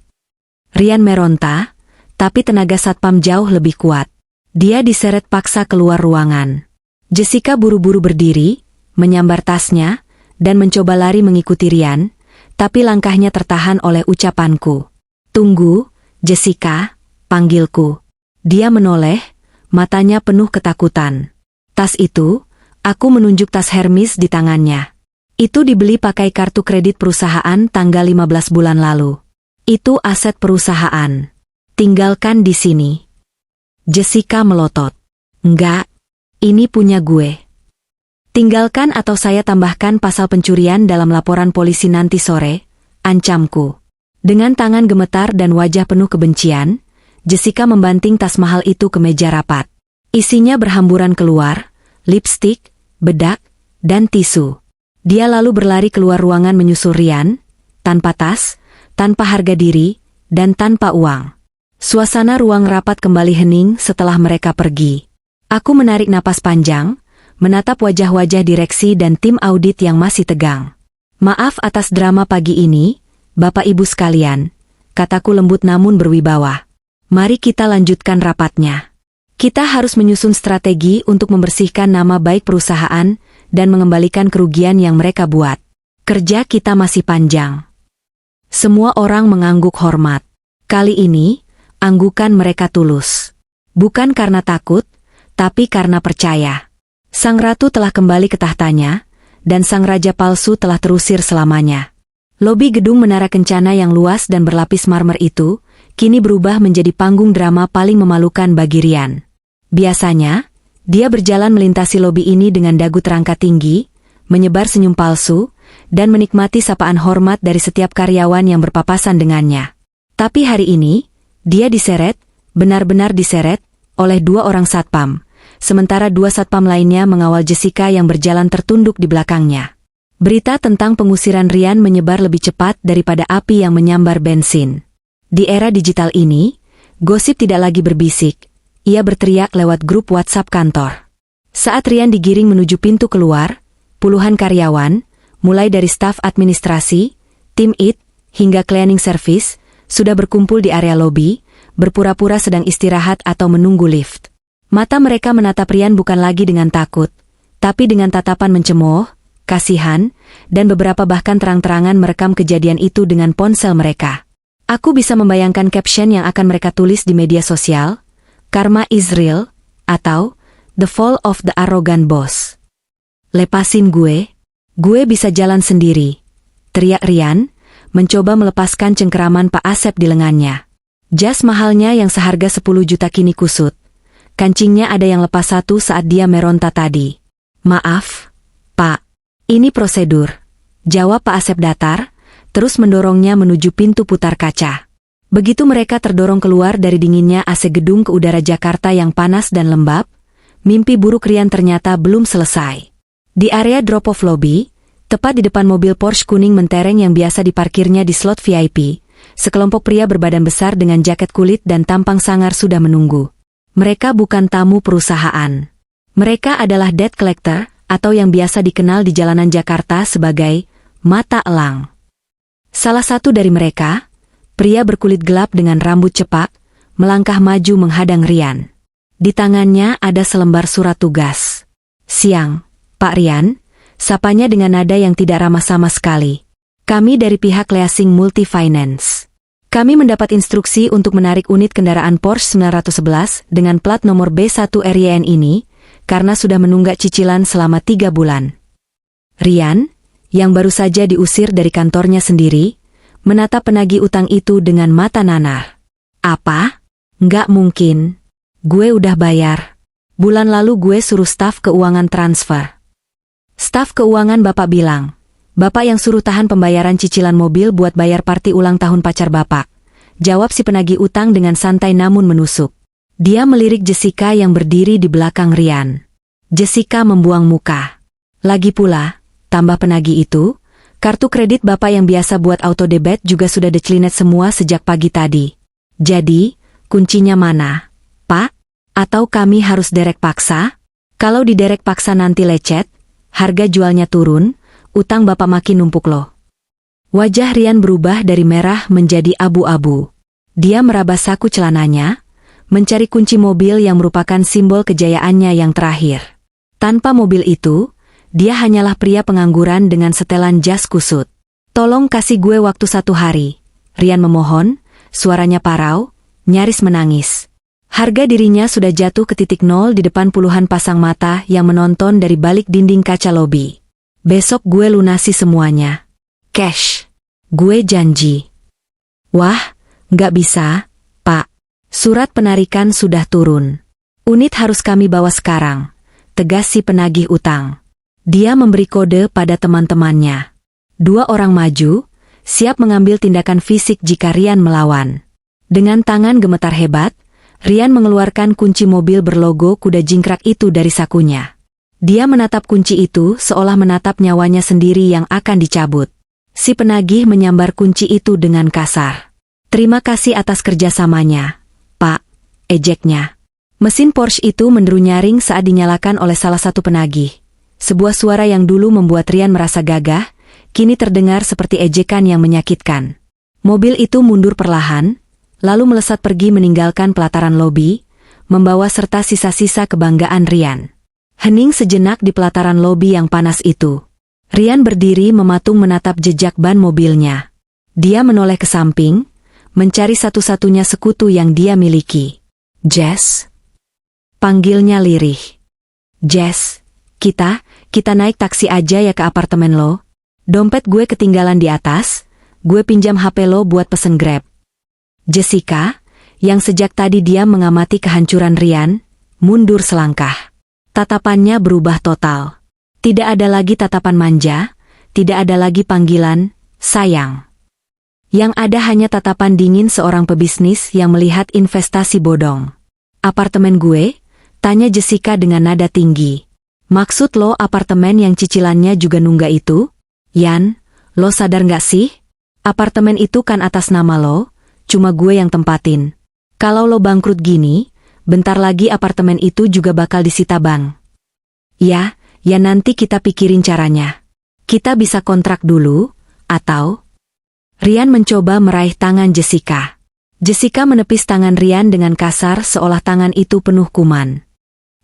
Ryan meronta, tapi tenaga satpam jauh lebih kuat. Dia diseret paksa keluar ruangan. Jessica buru-buru berdiri, menyambar tasnya, dan mencoba lari mengikuti Ryan, tapi langkahnya tertahan oleh ucapanku. Tunggu, Jessica, panggilku. Dia menoleh, matanya penuh ketakutan. Tas itu, aku menunjuk tas Hermes di tangannya. Itu dibeli pakai kartu kredit perusahaan tanggal 15 bulan lalu. Itu aset perusahaan. Tinggalkan di sini. Jessica melotot. Enggak, ini punya gue. Tinggalkan atau saya tambahkan pasal pencurian dalam laporan polisi nanti sore, ancamku. Dengan tangan gemetar dan wajah penuh kebencian, Jessica membanting tas mahal itu ke meja rapat. Isinya berhamburan keluar, lipstik, bedak, dan tisu. Dia lalu berlari keluar ruangan menyusul Ryan, tanpa tas, tanpa harga diri, dan tanpa uang. Suasana ruang rapat kembali hening setelah mereka pergi. Aku menarik napas panjang, menatap wajah-wajah direksi dan tim audit yang masih tegang. Maaf atas drama pagi ini, Bapak Ibu sekalian, kataku lembut namun berwibawa. Mari kita lanjutkan rapatnya. Kita harus menyusun strategi untuk membersihkan nama baik perusahaan dan mengembalikan kerugian yang mereka buat. Kerja kita masih panjang. Semua orang mengangguk hormat. Kali ini, anggukan mereka tulus. Bukan karena takut, tapi karena percaya. Sang ratu telah kembali ke tahtanya, dan sang raja palsu telah terusir selamanya. Lobi gedung Menara Kencana yang luas dan berlapis marmer itu, kini berubah menjadi panggung drama paling memalukan bagi Ryan. Biasanya, dia berjalan melintasi lobi ini dengan dagu terangkat tinggi, menyebar senyum palsu, dan menikmati sapaan hormat dari setiap karyawan yang berpapasan dengannya. Tapi hari ini, dia diseret, benar-benar diseret, oleh 2 orang satpam, sementara 2 satpam lainnya mengawal Jessica yang berjalan tertunduk di belakangnya. Berita tentang pengusiran Ryan menyebar lebih cepat daripada api yang menyambar bensin. Di era digital ini, gosip tidak lagi berbisik, ia berteriak lewat grup WhatsApp kantor. Saat Ryan digiring menuju pintu keluar, puluhan karyawan, mulai dari staf administrasi, tim IT, hingga cleaning service, sudah berkumpul di area lobi, berpura-pura sedang istirahat atau menunggu lift. Mata mereka menatap Rian bukan lagi dengan takut, tapi dengan tatapan mencemooh, kasihan, dan beberapa bahkan terang-terangan merekam kejadian itu dengan ponsel mereka. Aku bisa membayangkan caption yang akan mereka tulis di media sosial, Karma is real, atau The Fall of the Arrogant Boss. Lepasin gue bisa jalan sendiri, teriak Rian, mencoba melepaskan cengkeraman Pak Asep di lengannya. Jas mahalnya yang seharga 10 juta kini kusut. Kancingnya ada yang lepas satu saat dia meronta tadi. Maaf, Pak. Ini prosedur, jawab Pak Asep datar, terus mendorongnya menuju pintu putar kaca. Begitu mereka terdorong keluar dari dinginnya AC gedung ke udara Jakarta yang panas dan lembab, mimpi buruk Rian ternyata belum selesai. Di area drop-off lobby, tepat di depan mobil Porsche kuning mentereng yang biasa diparkirnya di slot VIP, sekelompok pria berbadan besar dengan jaket kulit dan tampang sangar sudah menunggu. Mereka bukan tamu perusahaan. Mereka adalah debt collector, atau yang biasa dikenal di jalanan Jakarta sebagai mata elang. Salah satu dari mereka, pria berkulit gelap dengan rambut cepak, melangkah maju menghadang Rian. Di tangannya ada selembar surat tugas. Siang, Pak Rian, sapanya dengan nada yang tidak ramah sama sekali. Kami dari pihak Leasing Multi Finance. Kami mendapat instruksi untuk menarik unit kendaraan Porsche 911 dengan plat nomor B1RYN ini, karena sudah menunggak cicilan selama 3 bulan. Rian, yang baru saja diusir dari kantornya sendiri, menatap penagih utang itu dengan mata nanar. Apa? Nggak mungkin. Gue udah bayar. Bulan lalu gue suruh staf keuangan transfer. Staf keuangan Bapak bilang, Bapak yang suruh tahan pembayaran cicilan mobil buat bayar party ulang tahun pacar Bapak. Jawab si penagih utang dengan santai namun menusuk. Dia melirik Jessica yang berdiri di belakang Rian. Jessica membuang muka. Lagi pula, tambah penagih itu, kartu kredit Bapak yang biasa buat auto debit juga sudah declinet semua sejak pagi tadi. Jadi, kuncinya mana, Pak? Atau kami harus derek paksa? Kalau diderek paksa nanti lecet, harga jualnya turun, utang Bapak makin numpuk loh. Wajah Rian berubah dari merah menjadi abu-abu. Dia meraba saku celananya, mencari kunci mobil yang merupakan simbol kejayaannya yang terakhir. Tanpa mobil itu, dia hanyalah pria pengangguran dengan setelan jas kusut. Tolong kasih gue waktu 1 hari. Rian memohon, suaranya parau, nyaris menangis. Harga dirinya sudah jatuh ke titik nol di depan puluhan pasang mata yang menonton dari balik dinding kaca lobi. Besok gue lunasi semuanya. Cash. Gue janji. Wah, nggak bisa, Pak. Surat penarikan sudah turun. Unit harus kami bawa sekarang, tegas si penagih utang. Dia memberi kode pada teman-temannya. 2 orang maju, siap mengambil tindakan fisik jika Rian melawan. Dengan tangan gemetar hebat, Rian mengeluarkan kunci mobil berlogo kuda jingkrak itu dari sakunya. Dia menatap kunci itu seolah menatap nyawanya sendiri yang akan dicabut. Si penagih menyambar kunci itu dengan kasar. Terima kasih atas kerjasamanya, Pak, ejeknya. Mesin Porsche itu menderu nyaring saat dinyalakan oleh salah satu penagih. Sebuah suara yang dulu membuat Rian merasa gagah, kini terdengar seperti ejekan yang menyakitkan. Mobil itu mundur perlahan, lalu melesat pergi meninggalkan pelataran lobi, membawa serta sisa-sisa kebanggaan Rian. Hening sejenak di pelataran lobi yang panas itu. Rian berdiri mematung menatap jejak ban mobilnya. Dia menoleh ke samping, mencari satu-satunya sekutu yang dia miliki. Jess? Panggilnya lirih. Jess, kita naik taksi aja ya ke apartemen lo. Dompet gue ketinggalan di atas, gue pinjam HP lo buat pesen Grab. Jessica, yang sejak tadi dia mengamati kehancuran Rian, mundur selangkah. Tatapannya berubah total. Tidak ada lagi tatapan manja, tidak ada lagi panggilan, sayang. Yang ada hanya tatapan dingin seorang pebisnis yang melihat investasi bodong. Apartemen gue? Tanya Jessica dengan nada tinggi. Maksud lo apartemen yang cicilannya juga nunggak itu? Yan, lo sadar nggak sih? Apartemen itu kan atas nama lo, cuma gue yang tempatin. Kalau lo bangkrut gini, bentar lagi apartemen itu juga bakal disita bank. Ya nanti kita pikirin caranya. Kita bisa kontrak dulu, atau... Rian mencoba meraih tangan Jessica. Jessica menepis tangan Rian dengan kasar seolah tangan itu penuh kuman.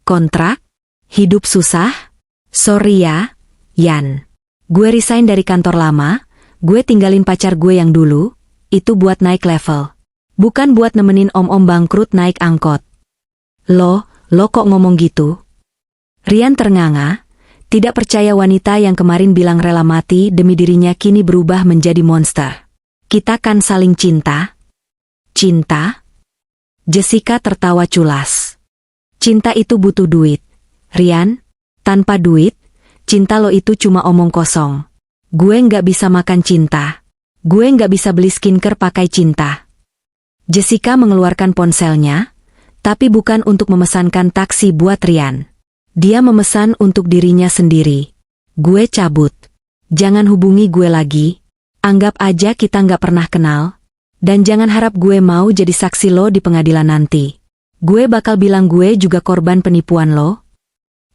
Kontrak? Hidup susah? Sorry ya, Yan. Gue resign dari kantor lama, gue tinggalin pacar gue yang dulu, itu buat naik level. Bukan buat nemenin om-om bangkrut naik angkot. Lo kok ngomong gitu? Rian ternganga, tidak percaya wanita yang kemarin bilang rela mati demi dirinya kini berubah menjadi monster. Kita kan saling cinta? Cinta? Jessica tertawa culas. Cinta itu butuh duit. Rian, tanpa duit, cinta lo itu cuma omong kosong. Gue nggak bisa makan cinta. Gue nggak bisa beli skincare pakai cinta. Jessica mengeluarkan ponselnya, tapi bukan untuk memesankan taksi buat Rian. Dia memesan untuk dirinya sendiri. Gue cabut. Jangan hubungi gue lagi. Anggap aja kita nggak pernah kenal. Dan jangan harap gue mau jadi saksi lo di pengadilan nanti. Gue bakal bilang gue juga korban penipuan lo.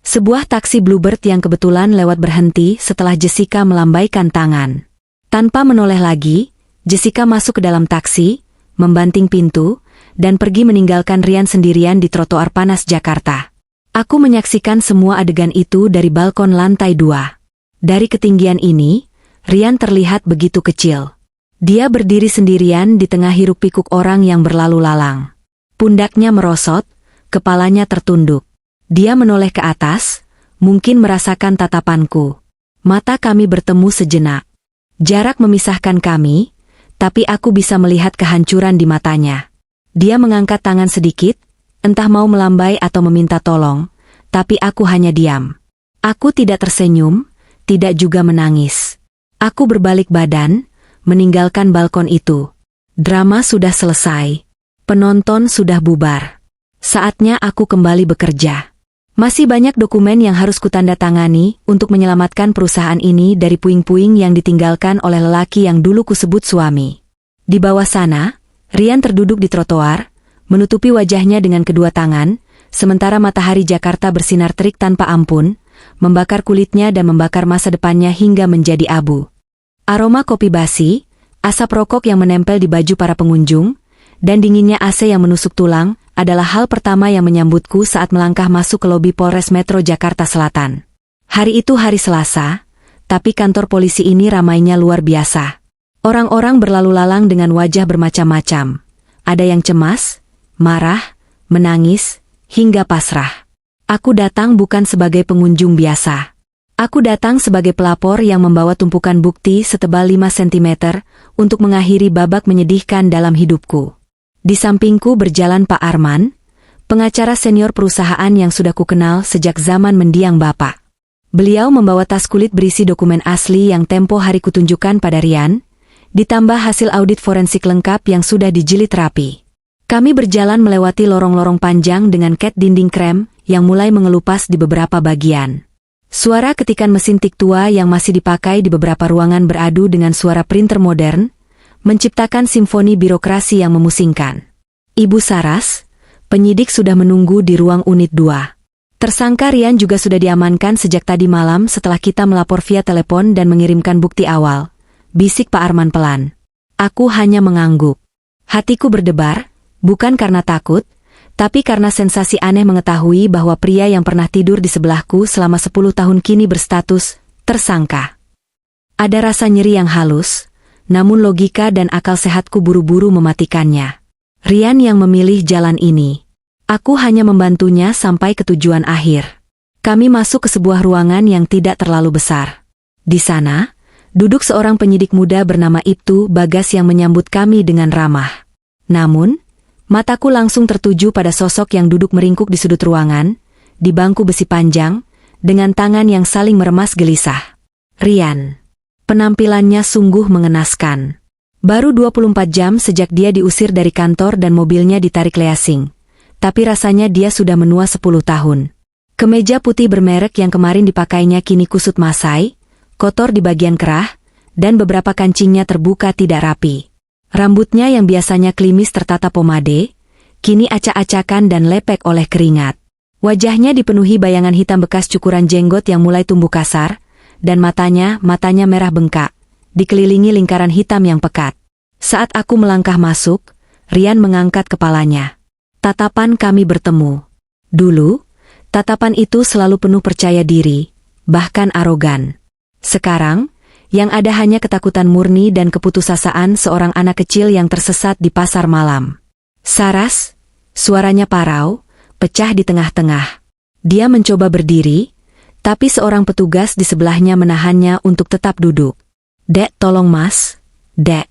Sebuah taksi Bluebird yang kebetulan lewat berhenti setelah Jessica melambaikan tangan. Tanpa menoleh lagi, Jessica masuk ke dalam taksi, membanting pintu, dan pergi meninggalkan Rian sendirian di trotoar panas Jakarta. Aku menyaksikan semua adegan itu dari balkon lantai 2. Dari ketinggian ini, Rian terlihat begitu kecil. Dia berdiri sendirian di tengah hiruk-pikuk orang yang berlalu lalang. Pundaknya merosot, kepalanya tertunduk. Dia menoleh ke atas, mungkin merasakan tatapanku. Mata kami bertemu sejenak. Jarak memisahkan kami, tapi aku bisa melihat kehancuran di matanya. Dia mengangkat tangan sedikit, entah mau melambai atau meminta tolong, tapi aku hanya diam. Aku tidak tersenyum, tidak juga menangis. Aku berbalik badan, meninggalkan balkon itu. Drama sudah selesai. Penonton sudah bubar. Saatnya aku kembali bekerja. Masih banyak dokumen yang harus kutandatangani untuk menyelamatkan perusahaan ini dari puing-puing yang ditinggalkan oleh lelaki yang dulu kusebut suami. Di bawah sana, Rian terduduk di trotoar, menutupi wajahnya dengan kedua tangan, sementara matahari Jakarta bersinar terik tanpa ampun, membakar kulitnya dan membakar masa depannya hingga menjadi abu. Aroma kopi basi, asap rokok yang menempel di baju para pengunjung, dan dinginnya AC yang menusuk tulang, adalah hal pertama yang menyambutku saat melangkah masuk ke lobi Polres Metro Jakarta Selatan. Hari itu hari Selasa, tapi kantor polisi ini ramainya luar biasa. Orang-orang berlalu lalang dengan wajah bermacam-macam. Ada yang cemas, marah, menangis, hingga pasrah. Aku datang bukan sebagai pengunjung biasa. Aku datang sebagai pelapor yang membawa tumpukan bukti setebal 5 cm untuk mengakhiri babak menyedihkan dalam hidupku. Di sampingku berjalan Pak Arman, pengacara senior perusahaan yang sudah kukenal sejak zaman mendiang Bapak. Beliau membawa tas kulit berisi dokumen asli yang tempo hari kutunjukkan pada Rian, ditambah hasil audit forensik lengkap yang sudah dijilid rapi. Kami berjalan melewati lorong-lorong panjang dengan cat dinding krem yang mulai mengelupas di beberapa bagian. Suara ketikan mesin tik tua yang masih dipakai di beberapa ruangan beradu dengan suara printer modern, menciptakan simfoni birokrasi yang memusingkan. Ibu Saras, penyidik sudah menunggu di ruang unit 2. Tersangka Rian juga sudah diamankan sejak tadi malam setelah kita melapor via telepon dan mengirimkan bukti awal, bisik Pak Arman pelan. Aku hanya mengangguk. Hatiku berdebar, bukan karena takut, tapi karena sensasi aneh mengetahui bahwa pria yang pernah tidur di sebelahku selama 10 tahun kini berstatus tersangka. Ada rasa nyeri yang halus, namun logika dan akal sehatku buru-buru mematikannya. Rian yang memilih jalan ini. Aku hanya membantunya sampai ke tujuan akhir. Kami masuk ke sebuah ruangan yang tidak terlalu besar. Di sana, duduk seorang penyidik muda bernama Ibtu Bagas yang menyambut kami dengan ramah. Namun, mataku langsung tertuju pada sosok yang duduk meringkuk di sudut ruangan, di bangku besi panjang, dengan tangan yang saling meremas gelisah. Rian. Penampilannya sungguh mengenaskan. Baru 24 jam sejak dia diusir dari kantor dan mobilnya ditarik leasing. Tapi rasanya dia sudah menua 10 tahun. Kemeja putih bermerek yang kemarin dipakainya kini kusut masai, kotor di bagian kerah, dan beberapa kancingnya terbuka tidak rapi. Rambutnya yang biasanya klimis tertata pomade, kini acak-acakan dan lepek oleh keringat. Wajahnya dipenuhi bayangan hitam bekas cukuran jenggot yang mulai tumbuh kasar, dan matanya merah bengkak, dikelilingi lingkaran hitam yang pekat. Saat aku melangkah masuk, Rian mengangkat kepalanya. Tatapan kami bertemu. Dulu, Tatapan itu selalu penuh percaya diri, bahkan arogan. Sekarang, yang ada hanya ketakutan murni dan keputusasaan seorang anak kecil yang tersesat di pasar malam. Saras, suaranya parau, pecah di tengah-tengah. Dia mencoba berdiri, tapi seorang petugas di sebelahnya menahannya untuk tetap duduk. "Dek, tolong mas, Dek."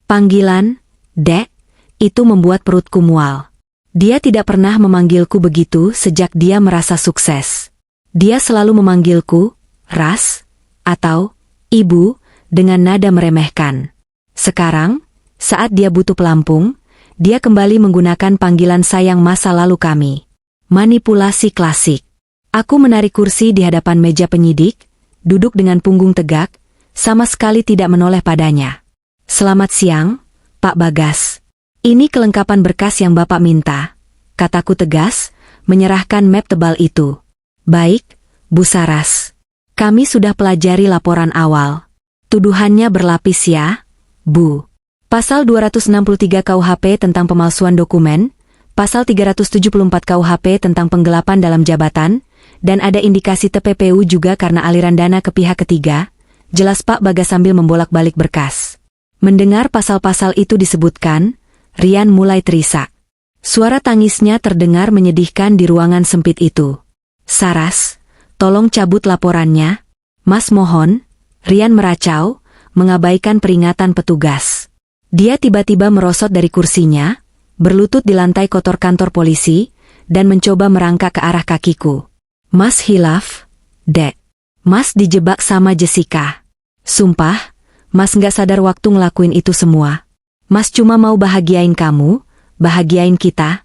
Panggilan, Dek, itu membuat perutku mual. Dia tidak pernah memanggilku begitu sejak dia merasa sukses. Dia selalu memanggilku, Ras, atau Ibu, dengan nada meremehkan. Sekarang, saat dia butuh pelampung, dia kembali menggunakan panggilan sayang masa lalu kami. Manipulasi klasik. Aku menarik kursi di hadapan meja penyidik, duduk dengan punggung tegak, sama sekali tidak menoleh padanya. "Selamat siang, Pak Bagas. Ini kelengkapan berkas yang Bapak minta," kataku tegas, menyerahkan map tebal itu. "Baik, Bu Saras. Kami sudah pelajari laporan awal. Tuduhannya berlapis ya, Bu. Pasal 263 KUHP tentang pemalsuan dokumen, Pasal 374 KUHP tentang penggelapan dalam jabatan, dan ada indikasi TPPU juga karena aliran dana ke pihak ketiga," jelas Pak Bagas sambil membolak-balik berkas. Mendengar pasal-pasal itu disebutkan, Rian mulai terisak. Suara tangisnya terdengar menyedihkan di ruangan sempit itu. "Saras, tolong cabut laporannya, Mas mohon." Rian meracau, mengabaikan peringatan petugas. Dia tiba-tiba merosot dari kursinya, berlutut di lantai kotor kantor polisi, dan mencoba merangkak ke arah kakiku. "Mas hilaf, Dek. Mas dijebak sama Jessica. Sumpah, Mas nggak sadar waktu ngelakuin itu semua. Mas cuma mau bahagiain kamu, bahagiain kita."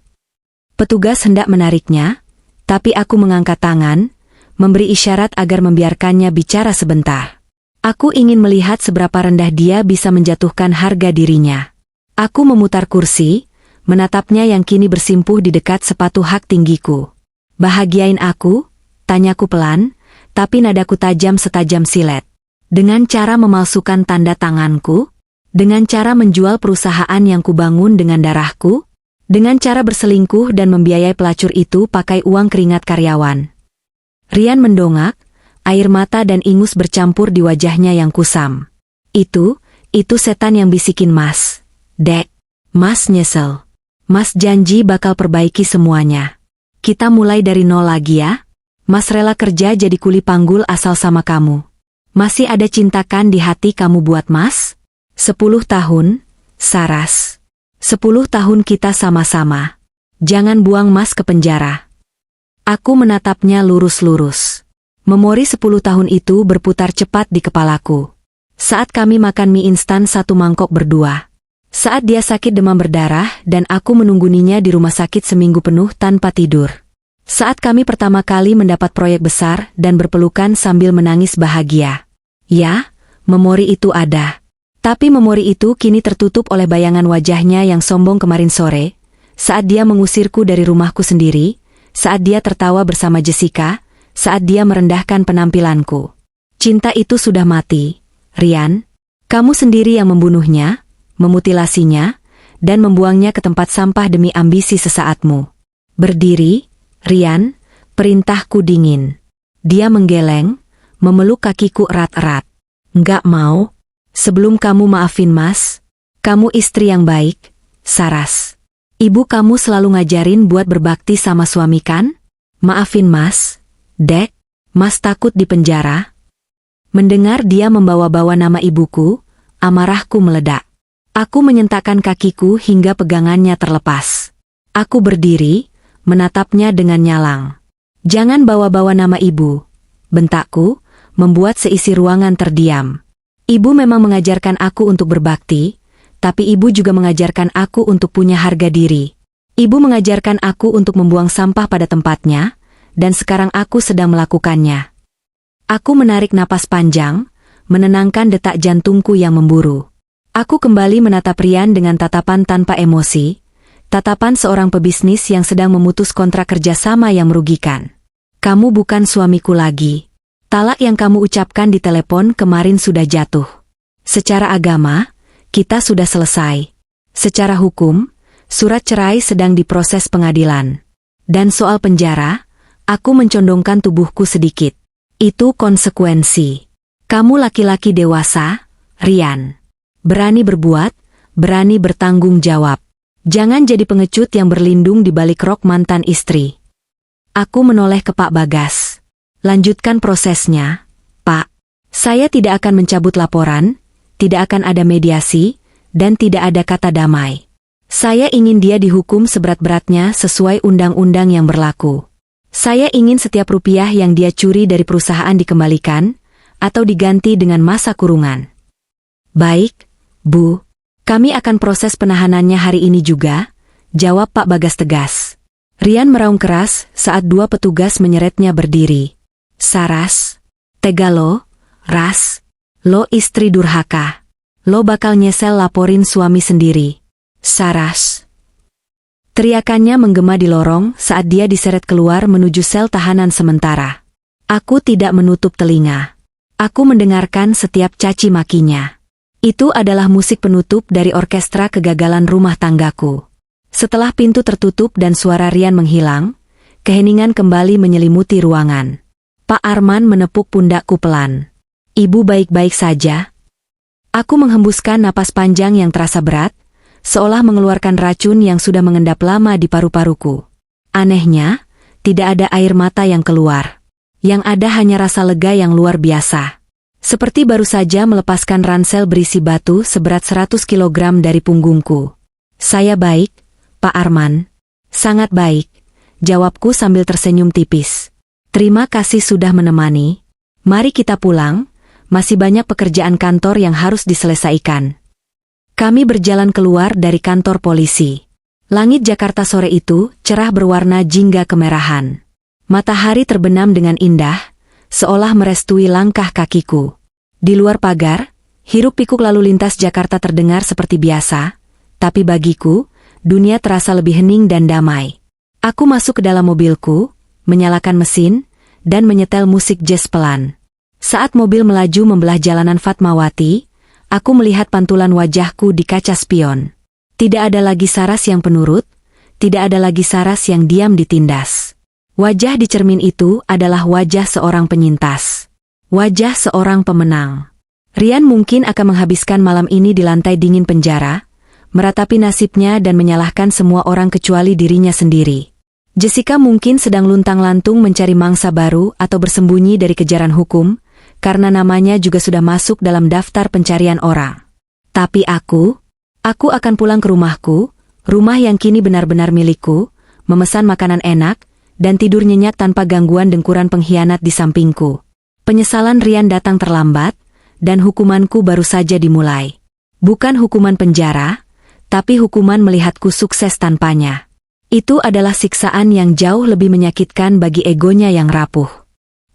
Petugas hendak menariknya, tapi aku mengangkat tangan, memberi isyarat agar membiarkannya bicara sebentar. Aku ingin melihat seberapa rendah dia bisa menjatuhkan harga dirinya. Aku memutar kursi, menatapnya yang kini bersimpuh di dekat sepatu hak tinggiku. "Bahagiain aku?" tanyaku pelan, tapi nadaku tajam setajam silet. "Dengan cara memalsukan tanda tanganku? Dengan cara menjual perusahaan yang kubangun dengan darahku? Dengan cara berselingkuh dan membiayai pelacur itu pakai uang keringat karyawan?" Rian mendongak, air mata dan ingus bercampur di wajahnya yang kusam. Itu setan yang bisikin Mas. "Dek, Mas nyesel. Mas janji bakal perbaiki semuanya. Kita mulai dari nol lagi ya. Mas rela kerja jadi kuli panggul asal sama kamu. Masih ada cintakan di hati kamu buat Mas? 10 tahun, Saras. 10 tahun kita sama-sama. Jangan buang Mas ke penjara." Aku menatapnya lurus-lurus. Memori 10 tahun itu berputar cepat di kepalaku. Saat kami makan mie instan satu mangkok berdua. Saat dia sakit demam berdarah dan aku menungguinya di rumah sakit seminggu penuh tanpa tidur. Saat kami pertama kali mendapat proyek besar dan berpelukan sambil menangis bahagia. Ya, memori itu ada. Tapi memori itu kini tertutup oleh bayangan wajahnya yang sombong kemarin sore, saat dia mengusirku dari rumahku sendiri, saat dia tertawa bersama Jessica, saat dia merendahkan penampilanku. Cinta itu sudah mati, Rian. Kamu sendiri yang membunuhnya, memutilasinya, dan membuangnya ke tempat sampah demi ambisi sesaatmu. Berdiri, Rian, perintahku dingin. Dia menggeleng, memeluk kakiku erat-erat. "Nggak mau. Sebelum kamu maafin Mas, kamu istri yang baik, Saras. Ibu kamu selalu ngajarin buat berbakti sama suami kan? Maafin Mas, Dek, Mas takut di penjara." Mendengar dia membawa-bawa nama ibuku, amarahku meledak. Aku menyentakkan kakiku hingga pegangannya terlepas. Aku berdiri, menatapnya dengan nyalang. "Jangan bawa-bawa nama ibu," bentakku, membuat seisi ruangan terdiam. Ibu memang mengajarkan aku untuk berbakti, tapi ibu juga mengajarkan aku untuk punya harga diri. Ibu mengajarkan aku untuk membuang sampah pada tempatnya, dan sekarang aku sedang melakukannya. Aku menarik napas panjang, menenangkan detak jantungku yang memburu. Aku kembali menatap Rian dengan tatapan tanpa emosi, tatapan seorang pebisnis yang sedang memutus kontrak kerjasama yang merugikan. "Kamu bukan suamiku lagi. Talak yang kamu ucapkan di telepon kemarin sudah jatuh. Secara agama, kita sudah selesai. Secara hukum, surat cerai sedang diproses pengadilan. Dan soal penjara, Aku mencondongkan tubuhku sedikit. Itu konsekuensi. Kamu laki-laki dewasa, Rian. Berani berbuat, berani bertanggung jawab. Jangan jadi pengecut yang berlindung di balik rok mantan istri. Aku menoleh ke Pak Bagas. Lanjutkan prosesnya, Pak. Saya tidak akan mencabut laporan, tidak akan ada mediasi, dan tidak ada kata damai. Saya ingin dia dihukum seberat-beratnya sesuai undang-undang yang berlaku. Saya ingin setiap rupiah yang dia curi dari perusahaan dikembalikan, atau diganti dengan masa kurungan. Baik, Bu. Kami akan proses penahanannya hari ini juga, jawab Pak Bagas tegas. Rian meraung keras saat dua petugas menyeretnya berdiri. Saras, tega lo, Ras, lo istri durhaka. Lo bakal nyesel laporin suami sendiri. Saras. Teriakannya menggema di lorong saat dia diseret keluar menuju sel tahanan sementara. Aku tidak menutup telinga. Aku mendengarkan setiap caci makinya. Itu adalah musik penutup dari orkestra kegagalan rumah tanggaku. Setelah pintu tertutup dan suara Rian menghilang, keheningan kembali menyelimuti ruangan. Pak Arman menepuk pundakku pelan. Ibu baik-baik saja? Aku menghembuskan napas panjang yang terasa berat, seolah mengeluarkan racun yang sudah mengendap lama di paru-paruku. Anehnya, tidak ada air mata yang keluar. Yang ada hanya rasa lega yang luar biasa. Seperti baru saja melepaskan ransel berisi batu seberat 100 kilogram dari punggungku. Saya baik, Pak Arman. Sangat baik, jawabku sambil tersenyum tipis. Terima kasih sudah menemani. Mari kita pulang. Masih banyak pekerjaan kantor yang harus diselesaikan. Kami berjalan keluar dari kantor polisi. Langit Jakarta sore itu cerah berwarna jingga kemerahan. Matahari terbenam dengan indah, seolah merestui langkah kakiku. Di luar pagar, hiruk-pikuk lalu lintas Jakarta terdengar seperti biasa, tapi bagiku, dunia terasa lebih hening dan damai. Aku masuk ke dalam mobilku, menyalakan mesin, dan menyetel musik jazz pelan. Saat mobil melaju membelah jalanan Fatmawati, aku melihat pantulan wajahku di kaca spion. Tidak ada lagi Saras yang penurut, tidak ada lagi Saras yang diam ditindas. Wajah di cermin itu adalah wajah seorang penyintas. Wajah seorang pemenang. Rian mungkin akan menghabiskan malam ini di lantai dingin penjara, meratapi nasibnya dan menyalahkan semua orang kecuali dirinya sendiri. Jessica mungkin sedang luntang-lantung mencari mangsa baru atau bersembunyi dari kejaran hukum, karena namanya juga sudah masuk dalam daftar pencarian orang. Tapi aku akan pulang ke rumahku, rumah yang kini benar-benar milikku, memesan makanan enak, dan tidur nyenyak tanpa gangguan dengkuran pengkhianat di sampingku. Penyesalan Rian datang terlambat, dan hukumanku baru saja dimulai. Bukan hukuman penjara, tapi hukuman melihatku sukses tanpanya. Itu adalah siksaan yang jauh lebih menyakitkan bagi egonya yang rapuh.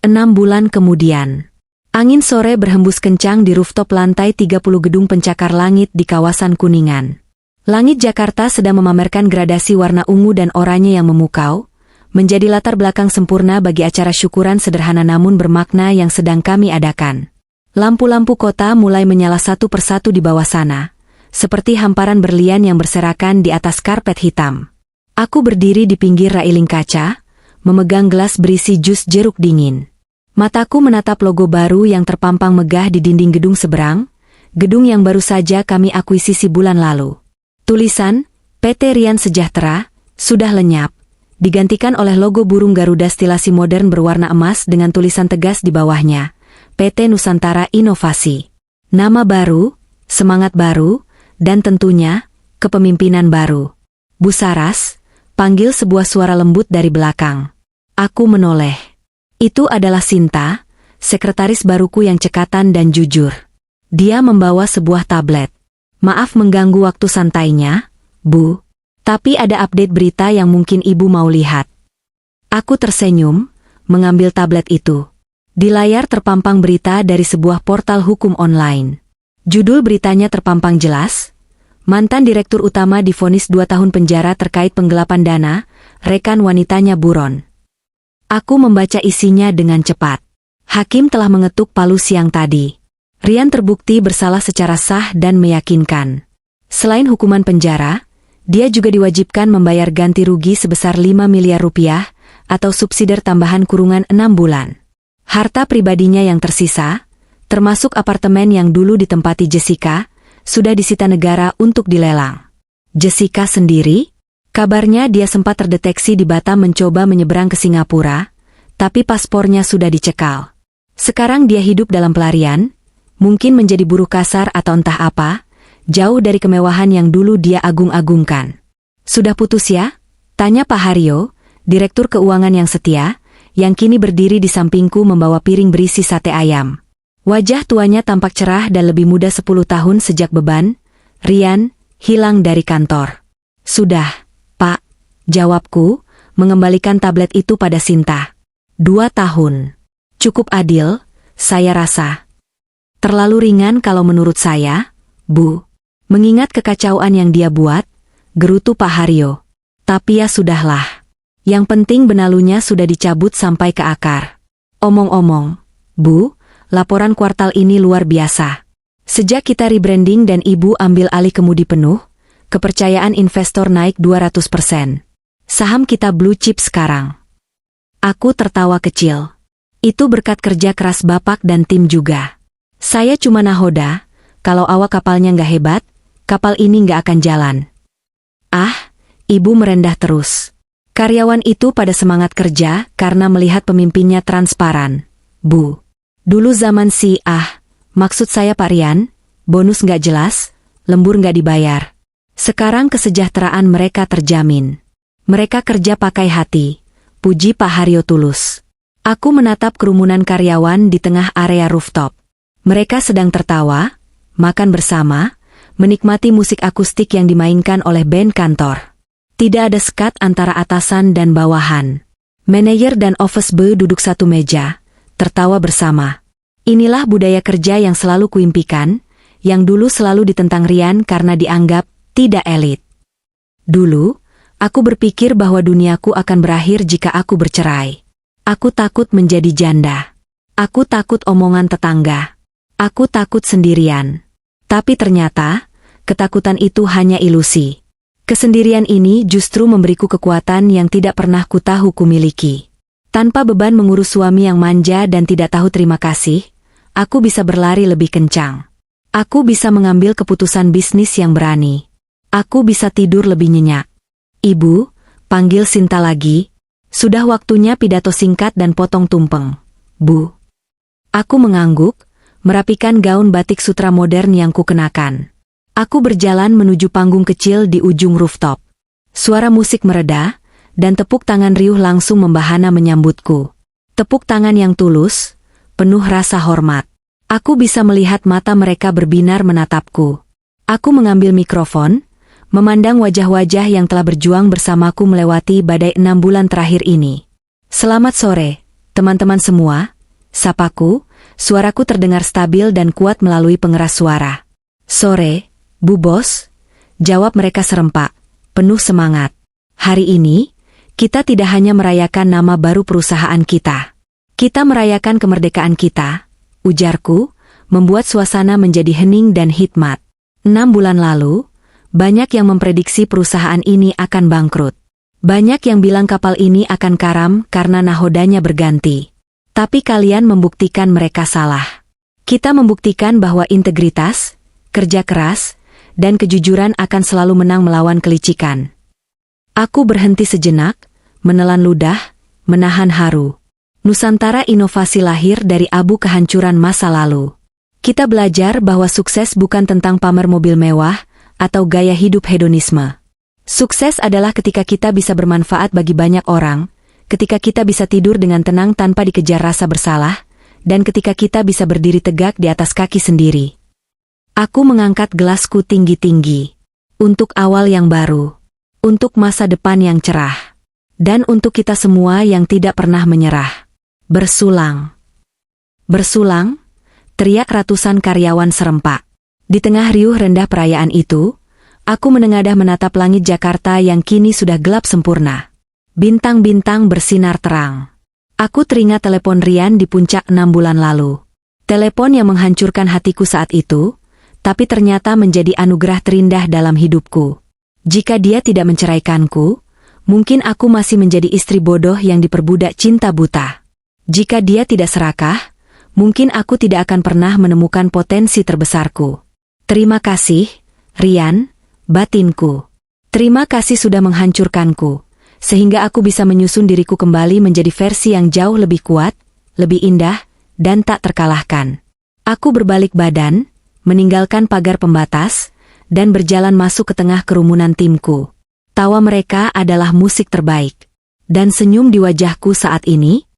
6 bulan kemudian. Angin sore berhembus kencang di rooftop lantai 30 gedung pencakar langit di kawasan Kuningan. Langit Jakarta sedang memamerkan gradasi warna ungu dan oranye yang memukau, menjadi latar belakang sempurna bagi acara syukuran sederhana namun bermakna yang sedang kami adakan. Lampu-lampu kota mulai menyala satu persatu di bawah sana, seperti hamparan berlian yang berserakan di atas karpet hitam. Aku berdiri di pinggir railing kaca, memegang gelas berisi jus jeruk dingin. Mataku menatap logo baru yang terpampang megah di dinding gedung seberang, gedung yang baru saja kami akuisisi bulan lalu. Tulisan, PT Rian Sejahtera, sudah lenyap, digantikan oleh logo burung Garuda stilasi modern berwarna emas dengan tulisan tegas di bawahnya, PT Nusantara Inovasi. Nama baru, semangat baru, dan tentunya, kepemimpinan baru. Bu Saras, panggil sebuah suara lembut dari belakang. Aku menoleh. Itu adalah Sinta, sekretaris baruku yang cekatan dan jujur. Dia membawa sebuah tablet. Maaf mengganggu waktu santainya, Bu. Tapi ada update berita yang mungkin Ibu mau lihat. Aku tersenyum, mengambil tablet itu. Di layar terpampang berita dari sebuah portal hukum online. Judul beritanya terpampang jelas. Mantan Direktur Utama divonis 2 tahun penjara terkait penggelapan dana, rekan wanitanya buron. Aku membaca isinya dengan cepat. Hakim telah mengetuk palu siang tadi. Rian terbukti bersalah secara sah dan meyakinkan. Selain hukuman penjara, dia juga diwajibkan membayar ganti rugi sebesar 5 miliar rupiah atau subsidi tambahan kurungan 6 bulan. Harta pribadinya yang tersisa, termasuk apartemen yang dulu ditempati Jessica, sudah disita negara untuk dilelang. Jessica sendiri? Kabarnya dia sempat terdeteksi di Batam mencoba menyeberang ke Singapura, tapi paspornya sudah dicekal. Sekarang dia hidup dalam pelarian, mungkin menjadi buruh kasar atau entah apa, jauh dari kemewahan yang dulu dia agung-agungkan. Sudah putus ya? Tanya Pak Haryo, direktur keuangan yang setia, yang kini berdiri di sampingku membawa piring berisi sate ayam. Wajah tuanya tampak cerah dan lebih muda 10 tahun sejak beban, Rian, hilang dari kantor. Sudah, Pak, jawabku, mengembalikan tablet itu pada Sinta. 2 tahun. Cukup adil, saya rasa. Terlalu ringan kalau menurut saya, Bu. Mengingat kekacauan yang dia buat, gerutu Pak Haryo. Tapi ya sudahlah. Yang penting benalunya sudah dicabut sampai ke akar. Omong-omong, Bu, laporan kuartal ini luar biasa. Sejak kita rebranding dan Ibu ambil alih kemudi penuh, kepercayaan investor naik 200%. Saham kita blue chip sekarang. Aku tertawa kecil. Itu berkat kerja keras Bapak dan tim juga. Saya cuma nahoda, kalau awak kapalnya nggak hebat, kapal ini nggak akan jalan. Ah, Ibu merendah terus. Karyawan itu pada semangat kerja karena melihat pemimpinnya transparan. Bu. Dulu zaman maksud saya Pak Rian, bonus nggak jelas, lembur nggak dibayar. Sekarang kesejahteraan mereka terjamin. Mereka kerja pakai hati, puji Pak Haryo tulus. Aku menatap kerumunan karyawan di tengah area rooftop. Mereka sedang tertawa, makan bersama, menikmati musik akustik yang dimainkan oleh band kantor. Tidak ada sekat antara atasan dan bawahan. Manajer dan office boy duduk satu meja, tertawa bersama. Inilah budaya kerja yang selalu kuimpikan, yang dulu selalu ditentang Rian karena dianggap tidak elit. Dulu, aku berpikir bahwa duniaku akan berakhir jika aku bercerai. Aku takut menjadi janda. Aku takut omongan tetangga. Aku takut sendirian. Tapi ternyata, ketakutan itu hanya ilusi. Kesendirian ini justru memberiku kekuatan yang tidak pernah kutahu kumiliki. Tanpa beban mengurus suami yang manja dan tidak tahu terima kasih, aku bisa berlari lebih kencang. Aku bisa mengambil keputusan bisnis yang berani. Aku bisa tidur lebih nyenyak. Ibu, panggil Sinta lagi. Sudah waktunya pidato singkat dan potong tumpeng. Bu. Aku mengangguk, merapikan gaun batik sutra modern yang kukenakan. Aku berjalan menuju panggung kecil di ujung rooftop. Suara musik mereda, dan tepuk tangan riuh langsung membahana menyambutku. Tepuk tangan yang tulus, penuh rasa hormat. Aku bisa melihat mata mereka berbinar menatapku. Aku mengambil mikrofon, memandang wajah-wajah yang telah berjuang bersamaku melewati badai 6 bulan terakhir ini. Selamat sore, teman-teman semua, sapaku, suaraku terdengar stabil dan kuat melalui pengeras suara. Sore, Bu Bos, jawab mereka serempak, penuh semangat. Hari ini, kita tidak hanya merayakan nama baru perusahaan kita. Kita merayakan kemerdekaan kita, ujarku, membuat suasana menjadi hening dan hikmat. 6 bulan lalu, banyak yang memprediksi perusahaan ini akan bangkrut. Banyak yang bilang kapal ini akan karam karena nahodanya berganti. Tapi kalian membuktikan mereka salah. Kita membuktikan bahwa integritas, kerja keras, dan kejujuran akan selalu menang melawan kelicikan. Aku berhenti sejenak, menelan ludah, menahan haru. Nusantara inovasi lahir dari abu kehancuran masa lalu. Kita belajar bahwa sukses bukan tentang pamer mobil mewah, atau gaya hidup hedonisme. Sukses adalah ketika kita bisa bermanfaat bagi banyak orang, ketika kita bisa tidur dengan tenang tanpa dikejar rasa bersalah, dan ketika kita bisa berdiri tegak di atas kaki sendiri. Aku mengangkat gelasku tinggi-tinggi. Untuk awal yang baru. Untuk masa depan yang cerah. Dan untuk kita semua yang tidak pernah menyerah. Bersulang. Bersulang, teriak ratusan karyawan serempak. Di tengah riuh rendah perayaan itu, aku menengadah menatap langit Jakarta yang kini sudah gelap sempurna. Bintang-bintang bersinar terang. Aku teringat telepon Rian di puncak 6 bulan lalu. Telepon yang menghancurkan hatiku saat itu, tapi ternyata menjadi anugerah terindah dalam hidupku. Jika dia tidak menceraikanku, mungkin aku masih menjadi istri bodoh yang diperbudak cinta buta. Jika dia tidak serakah, mungkin aku tidak akan pernah menemukan potensi terbesarku. Terima kasih, Rian, batinku. Terima kasih sudah menghancurkanku, sehingga aku bisa menyusun diriku kembali menjadi versi yang jauh lebih kuat, lebih indah, dan tak terkalahkan. Aku berbalik badan, meninggalkan pagar pembatas, dan berjalan masuk ke tengah kerumunan timku. Tawa mereka adalah musik terbaik. Dan senyum di wajahku saat ini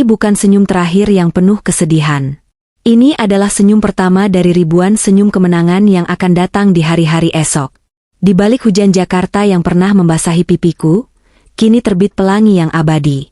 bukan senyum terakhir yang penuh kesedihan. Ini adalah senyum pertama dari ribuan senyum kemenangan yang akan datang di hari-hari esok. Di balik hujan Jakarta yang pernah membasahi pipiku, kini terbit pelangi yang abadi.